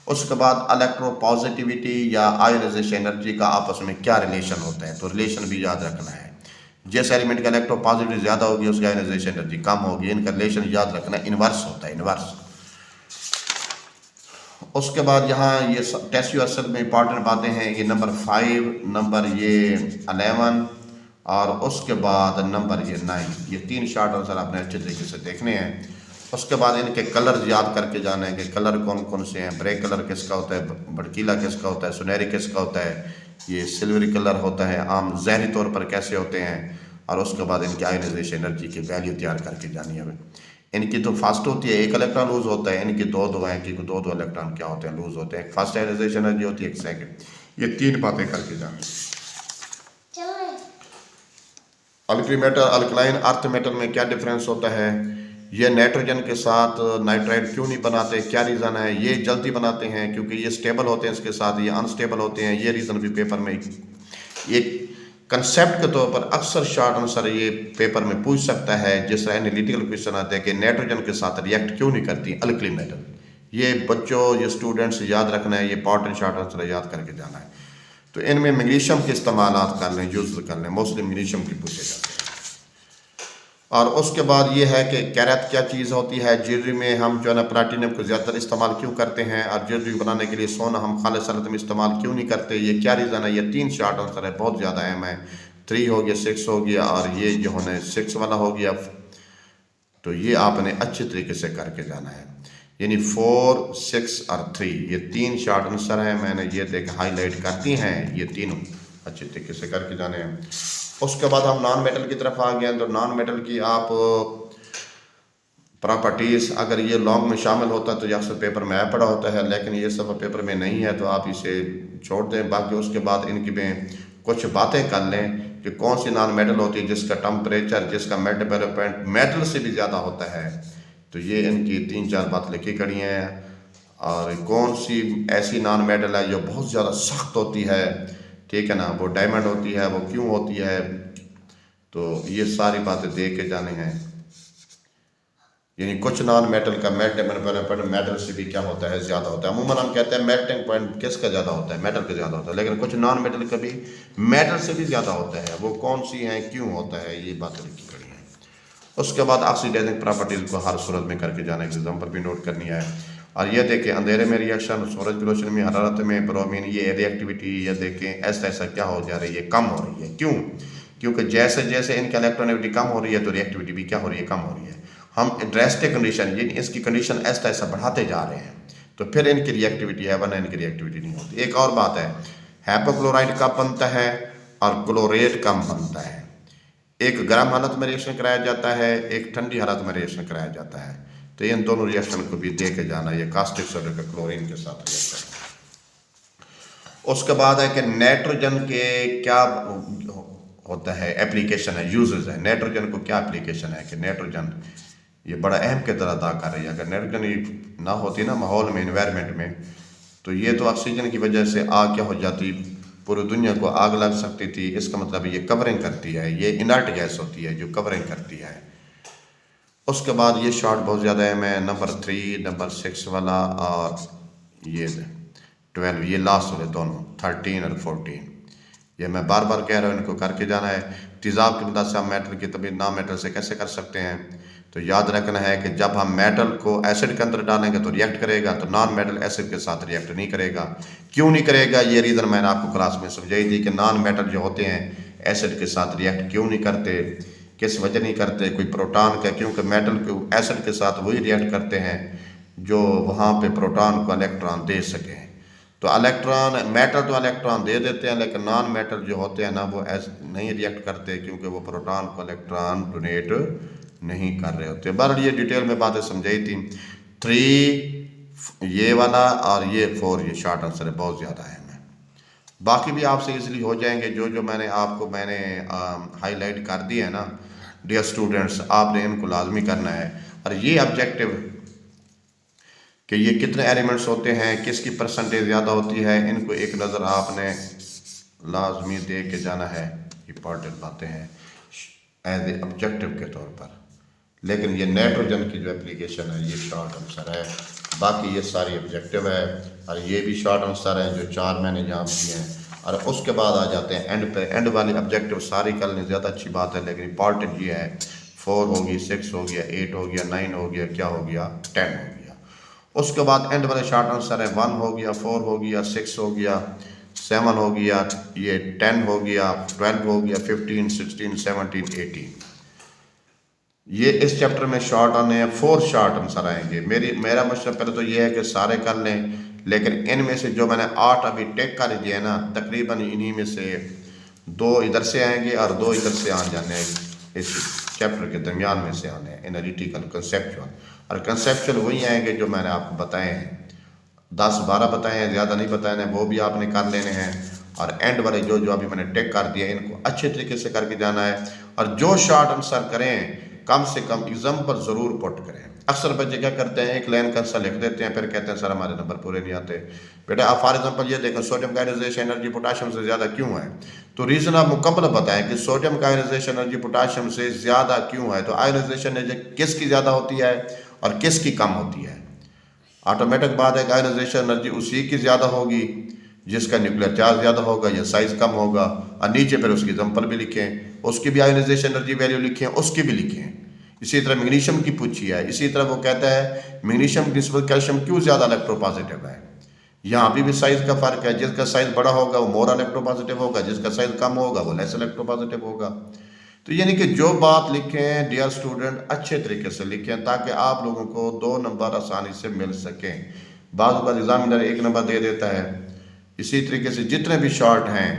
उसके बाद इलेक्ट्रोपॉजिटिविटी या आयोनाइजेशन एनर्जी का आपस में क्या रिलेशन होता है, तो रिलेशन भी याद रखना है। जिस एलिमेंट का इलेक्ट्रोपॉजिटिविटी ज़्यादा होगी उसकी आयोनाइजेशन एनर्जी कम होगी, इनका रिलेशन याद रखना, इनवर्स होता है, इनवर्स। उसके बाद यहाँ ये टेस्ट असल में इंपॉर्टेंट बातें हैं, ये नंबर 5, नंबर ये 11 और उसके बाद नंबर ये 9, ये 3 शॉर्ट आंसर आपने अच्छे तरीके से देखने हैं। उसके बाद इनके कलर याद करके जाना है कि कलर कौन कौन से हैं। ब्रेक कलर किसका होता है, भड़कीला किसका होता है, सुनहरी किसका होता है, ये सिल्वरी कलर होता है, आम जहरी तौर पर कैसे होते हैं। और उसके बाद इनकी आयोनाइजेशन एनर्जी की वैल्यू तैयार करके जानी है। इनकी तो फास्ट होती है, एक इलेक्ट्रॉन लूज होता है, इनकी दो हैं कि दो इलेक्ट्रॉन क्या होते हैं, लूज होते हैं। एक फर्स्ट आयोनाइजेशन एनर्जी होती है, एक सेकंड। ये 3 बातें करके जानी। Alkali metal alkaline earth metal में क्या डिफरेंस होता है, ये नाइट्रोजन के साथ नाइट्राइड क्यों नहीं बनाते, क्या रीज़न है। ये जल्दी बनाते हैं क्योंकि ये स्टेबल होते हैं, इसके साथ ये अनस्टेबल होते हैं, ये रीज़न भी पेपर में एक कंसेप्ट के तौर पर अक्सर शॉर्ट आंसर ये पेपर में पूछ सकता है। जिस तरह एनालिटिकल क्वेश्चन आते हैं कि नाइट्रोजन के साथ रिएक्ट क्यों नहीं करती अल्कली मेटल, ये बच्चों, ये स्टूडेंट्स याद रखना है, ये इंपॉर्टेंट शॉर्ट आंसर याद करके जाना है। तो इनमें मैग्नीशियम के इस्तेमाल कर लें, यूज़ कर लें, मोस्टली मैग्नीशियम की पूछे जाते हैं। और उसके बाद ये है कि कैरेट क्या चीज़ होती है। ज्वेलरी में हम जो है ना प्लाटिनम को ज़्यादातर इस्तेमाल क्यों करते हैं, और ज्वेलरी बनाने के लिए सोना हम खालिस हालत में इस्तेमाल क्यों नहीं करते, ये क्या रीज़न है। ये 3 शॉर्ट आंसर है, बहुत ज़्यादा अहम है। 3 हो गया, 6 हो गया, और ये जो है 6 वाला हो गया। तो ये आपने अच्छे तरीके से करके जाना है, यानी 4, 6 और 3, ये 3 शॉर्ट आंसर हैं। मैंने ये देख हाईलाइट करती हैं, ये तीनों अच्छे तरीके से करके जाने हैं। उसके बाद हम नॉन मेटल की तरफ आ गए। तो नॉन मेटल की आप प्रॉपर्टीज़ अगर ये लॉन्ग में शामिल होता तो अक्सर पेपर में पड़ा होता है, लेकिन ये सब पेपर में नहीं है, तो आप इसे छोड़ दें। बाकी उसके बाद इनकी में कुछ बातें कर लें कि कौन सी नॉन मेटल होती है जिसका टेम्परेचर, जिसका मेट डेवलपमेंट मेटल से भी ज़्यादा होता है। तो ये इनकी 3-4 बात लिखी कड़ी हैं। और कौन सी ऐसी नॉन मेटल है जो बहुत ज़्यादा सख्त होती है, ठीक है ना, वो डायमंड होती है, वो क्यों होती है। तो ये सारी बातें दे के जाने हैं। यानी कुछ नॉन मेटल का मेल्टिंग मेटल से भी क्या होता है, ज़्यादा होता है। अमूमन हम कहते हैं मेल्टिंग पॉइंट किसका ज़्यादा होता है, मेटल का ज़्यादा होता है, लेकिन कुछ नॉन मेटल का भी मेटल से भी ज़्यादा होता है। वो कौन सी हैं, क्यों होता है, ये बातें लिखी पड़ी हैं। उसके बाद ऑक्सीडाइजिंग प्रॉपर्टीज़ को हर सूरत में करके जाना, एग्जाम्पल भी नोट करनी है। और ये देखें अंधेरे में रिएक्शन, सूरज की रोशनी में हरारत में ब्रोमीन, ये रिएक्टिविटी, ये देखें ऐसा ऐसा क्या हो जा रही है, कम हो रही है। क्यों? क्योंकि जैसे जैसे इनकी इलेक्ट्रॉनिविटी कम हो रही है तो रिएक्टिविटी भी क्या हो रही है, कम हो रही है। हम ड्रेस्टिक कंडीशन, ये इसकी कंडीशन ऐसा ऐसा बढ़ाते जा रहे हैं, तो फिर इनकी रिएक्टिविटी है, वरना इनकी रिएक्टिविटी नहीं होती। एक और बात है, हाइपोक्लोराइड कब बनता है और क्लोरेट कब बनता है। एक गर्म हालत में रिएक्शन कराया जाता है, एक ठंडी हालत में रिएक्शन कराया जाता है। तो इन दोनों रिएक्शन को भी दे के जाना। ये कास्टिक सोडा का क्लोरीन के साथ रिएक्शन। उसके बाद है कि नाइट्रोजन के क्या होता है, एप्लीकेशन है, यूजेस है। नाइट्रोजन को क्या एप्लीकेशन है कि नाइट्रोजन ये बड़ा अहम किरदार अदा कर रही है। अगर नाइट्रोजन ना होती ना माहौल में, इन्वायरमेंट में, तो ये तो ऑक्सीजन की वजह से आग क्या हो जाती, पूरी दुनिया को आग लग सकती थी। इसका मतलब ये कवरिंग करती है, ये इनर्ट गैस होती है जो कवरिंग करती है। उसके बाद ये शॉर्ट बहुत ज़्यादा है, मैं नंबर 3, नंबर 6 वाला और ये 12, ये लास्ट वाले दोनों 13 और 14, ये मैं बार बार कह रहा हूँ, इनको करके जाना है। तेज़ाब की मदद से हम मेटल की तभी नॉन मेटल से कैसे कर सकते हैं। तो याद रखना है कि जब हम मेटल को एसिड के अंदर डालेंगे तो रिएक्ट करेगा, तो नॉन मेटल एसिड के साथ रिएक्ट नहीं करेगा। क्यों नहीं करेगा, ये रीज़न मैंने आपको क्लास में समझाई थी कि नॉन मेटल जो होते हैं एसिड के साथ रिएक्ट क्यों नहीं करते, किस वजह नहीं करते। कोई प्रोटॉन का, क्योंकि मेटल को एसिड के साथ वही रिएक्ट करते हैं जो वहाँ पे प्रोटॉन को इलेक्ट्रॉन दे सके। तो इलेक्ट्रॉन, मेटल तो इलेक्ट्रॉन दे देते हैं, लेकिन नॉन मेटल जो होते हैं ना वो नहीं रिएक्ट करते, क्योंकि वो प्रोटॉन को इलेक्ट्रॉन डोनेट नहीं कर रहे होते। बहरहाल ये डिटेल में बातें समझाई थी। 3 ये वाला और ये 4 ये शॉर्ट आंसर है, बहुत ज़्यादा अहम है। बाकी भी आपसे इजीली हो जाएंगे, जो जो मैंने हाईलाइट कर दिए है ना डियर स्टूडेंट्स, आपने इनको लाजमी करना है। और ये ऑब्जेक्टिव कि ये कितने एलिमेंट्स होते हैं, किसकी परसेंटेज ज़्यादा होती है, इनको एक नज़र आपने लाजमी दे के जाना है। इंपॉर्टेंट बातें हैं एज ए ऑब्जेक्टिव के तौर पर। लेकिन ये नाइट्रोजन की जो एप्लीकेशन है ये शॉर्ट आंसर है, बाकी ये सारी ऑब्जेक्टिव है। और ये भी शॉर्ट आंसर है जो 4 मैंने यहाँ किए हैं। और उसके बाद आ जाते हैं एंड पे। एंड वाली ऑब्जेक्टिव सारी कर लें, ज़्यादा अच्छी बात है, लेकिन इंपॉर्टेंट ये है 4 होगी, 6 हो गया, 8 हो गया, 9 हो गया, क्या हो गया, 10 हो गया। उसके बाद एंड वाले शॉर्ट आंसर है 1 हो गया, 4 हो गया, 6 हो गया, 7 हो गया, ये 10 हो गया, 12 हो गया, 15, 16, 17, 18। ये इस चैप्टर में शॉर्ट आने हैं, 4 शॉर्ट आंसर आएंगे। मेरा मशवरा पहले तो ये है कि सारे कर लें, लेकिन इनमें से जो मैंने 8 अभी टेक कर दिए ना, तकरीबन इन्हीं में से 2 इधर से आएंगे और 2 इधर से आ जाने हैं, इस चैप्टर के दरमियान में से आने हैं, एनालिटिकल, कंसेप्चुअल। और कंसेप्चुअल वही आएंगे जो मैंने आपको बताए हैं, 10-12 बताए हैं, ज़्यादा नहीं बताए हैं, वो भी आपने कर लेने हैं। और एंड वाले जो जो अभी मैंने टेक कर दिया इनको अच्छे तरीके से करके जाना है। और जो शॉर्ट आंसर करें कम से कम एग्जाम्पल ज़रूर पुट करें। अक्सर बच्चे क्या करते हैं, एक लाइन का आंसर लिख देते हैं, फिर कहते हैं सर हमारे नंबर पूरे नहीं आते। बेटा आप फॉर एग्जाम्पल ये देखें, सोडियम का आयनाइजेशन एनर्जी पोटाशियम से ज़्यादा क्यों है। तो रीज़न आप मुकम्मल बताएं कि सोडियम का आयनाइजेशन एनर्जी पोटाशियम से ज़्यादा क्यों है। तो आयनाइजेशन एनर्जी किसकी ज़्यादा होती है और किसकी कम होती है। ऑटोमेटिक बात है कि आयोनाइजेशन एनर्जी उसी की ज़्यादा होगी जिसका न्यूक्लियर चार्ज ज़्यादा होगा या साइज़ कम होगा, और नीचे फिर उसकी एग्जाम्पल भी लिखें, उसकी भी आयोनाइजेशन एनर्जी वैल्यू लिखें, उसकी भी लिखें। इसी तरह मैग्नीशियम की पूछी है, इसी तरह वो कहता है मैग्नीशियम की निस्बत कैल्शियम क्यों ज़्यादा इलेक्ट्रोपॉजिटिव है। यहाँ भी साइज़ का फ़र्क है, जिसका साइज़ बड़ा होगा वो मोर इलेक्ट्रोपॉजिटिव होगा, जिसका साइज़ कम होगा वो लेस इलेक्ट्रोपॉजिटिव होगा। तो यानी कि जो बात लिखें डियर स्टूडेंट अच्छे तरीके से लिखें ताकि आप लोगों को 2 नंबर आसानी से मिल सकें। बाज़ का एग्जामिनर 1 नंबर दे देता है। इसी तरीके से जितने भी शॉर्ट हैं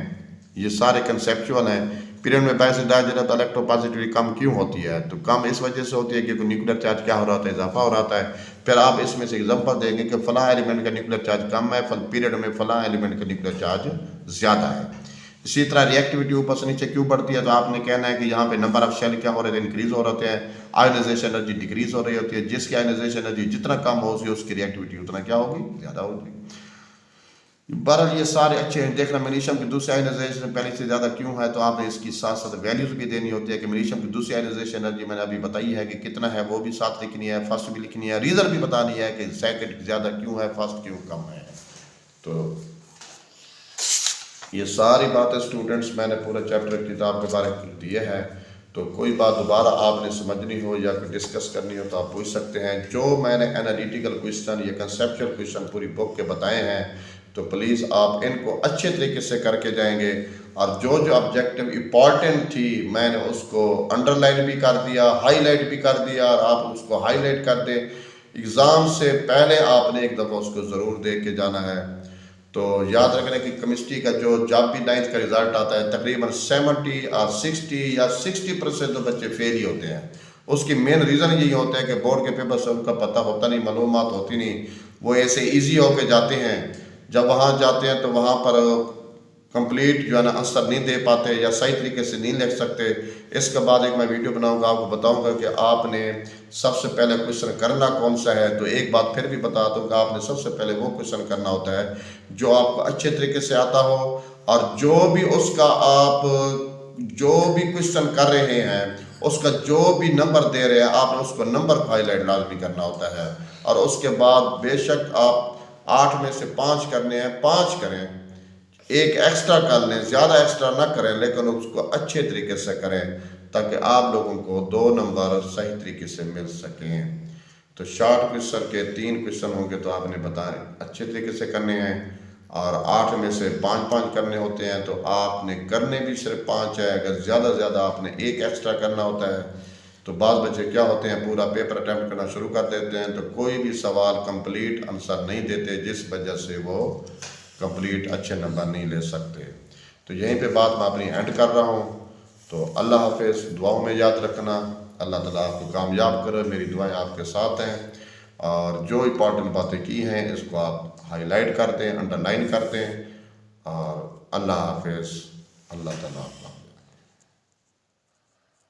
ये सारे कंसेप्चुअल हैं। पीरियड में बायस डायजेट तो इलेक्ट्रोपॉजिटिविटी कम क्यों होती है, तो कम इस वजह से होती है कि न्यूक्लियर चार्ज क्या हो रहा है, इजाफा हो रहा है। फिर आप इसमें से एग्जांपल देंगे कि फला एलिमेंट का न्यूक्लियर चार्ज कम है, पीरियड में फला एलिमेंट का न्यूक्लियर चार्ज ज़्यादा है। इसी तरह रिएक्टिविटी ऊपर से नीचे क्यों बढ़ती है, तो आपने कहना है कि यहाँ पे नंबर ऑफ शेल क्या हो रहे थे, इंक्रीज हो रहे हैं, आयोनाइजेशन एनर्जी डिक्रीज हो रही होती है। जिसकी आयोनाइजेशन एनर्जी जितना कम होगी उसकी रिएक्टिविटी उतना क्या होगी, ज़्यादा होगी। बहरहाल ये सारे अच्छे हैं। देखना मैग्नीशियम की दूसरी आयोनाइजेशन पहले से ज़्यादा क्यों है, तो आपने इसकी साथ साथ वैल्यूज़ भी देनी होती है कि मैग्नीशियम की दूसरी आयोनाइजेशन एनर्जी मैंने अभी बताई है कि कितना है, वो भी साथ लिखनी है, फर्स्ट भी लिखनी है, रीज़न भी बतानी है कि सेकंड ज़्यादा क्यों है, फर्स्ट क्यों कम है। तो ये सारी बातें स्टूडेंट्स मैंने पूरा चैप्टर किताब के बारे में दिए हैं। तो कोई बात दोबारा आपने समझनी हो या डिस्कस करनी हो तो आप पूछ सकते हैं। जो मैंने एनालिटिकल क्वेश्चन या कंसेप्चुअल क्वेश्चन पूरी बुक के बताए हैं तो प्लीज़ आप इनको अच्छे तरीके से करके जाएंगे। और जो जो ऑब्जेक्टिव इम्पॉर्टेंट थी मैंने उसको अंडरलाइन भी कर दिया, हाईलाइट भी कर दिया, और आप उसको हाईलाइट कर दें। एग्ज़ाम से पहले आपने एक दफ़ा उसको ज़रूर देख के जाना है। तो याद रखने की केमिस्ट्री का जो जब भी 9th का रिजल्ट आता है तकरीबन 70 और 60 या 60% तो बच्चे फेल ही होते हैं। उसकी मेन रीज़न यही होता है कि बोर्ड के पेपर से उनका पता होता नहीं, मालूमात होती नहीं, वो ऐसे ईजी होके जाते हैं। जब वहाँ जाते हैं तो वहाँ पर कंप्लीट जो है ना आंसर नहीं दे पाते या सही तरीके से नहीं लिख सकते। इसके बाद एक मैं वीडियो बनाऊंगा, आपको बताऊंगा कि आपने सबसे पहले क्वेश्चन करना कौन सा है। तो एक बात फिर भी बता दूं कि आपने सबसे पहले वो क्वेश्चन करना होता है जो आपको अच्छे तरीके से आता हो, और जो भी उसका आप जो भी क्वेश्चन कर रहे हैं उसका जो भी नंबर दे रहे हैं आपने उसको नंबर को हाईलाइट लाजमी करना होता है। और उसके बाद बेशक आप 8 में से 5 करने हैं 5 करें, एक एक्स्ट्रा कर लें, ज़्यादा एक्स्ट्रा ना करें, लेकिन उसको अच्छे तरीके से करें ताकि आप लोगों को 2 नंबर सही तरीके से मिल सकें। तो शॉर्ट क्वेश्चन के 3 क्वेश्चन होंगे तो आपने बताएं अच्छे तरीके से करने हैं, और 8 में से 5-5 करने होते हैं तो आपने करने भी सिर्फ 5 है। अगर ज़्यादा आपने एक एक्स्ट्रा करना होता है। तो बाज़ बच्चे क्या होते हैं पूरा पेपर अटैम्प्ट करना शुरू कर देते हैं तो कोई भी सवाल कंप्लीट आंसर नहीं देते, जिस वजह से वो कंप्लीट अच्छे नंबर नहीं ले सकते। तो यहीं पे बात मैं अपनी एंड कर रहा हूँ। तो अल्लाह हाफिज़, दुआओं में याद रखना, अल्लाह ताला आपको कामयाब करे, मेरी दुआएं आपके साथ हैं। और जो इम्पॉर्टेंट बातें की हैं इसको आप हाईलाइट कर दें, अंडरलाइन कर दें। और अल्लाह हाफिज़, अल्लाह ताला आपका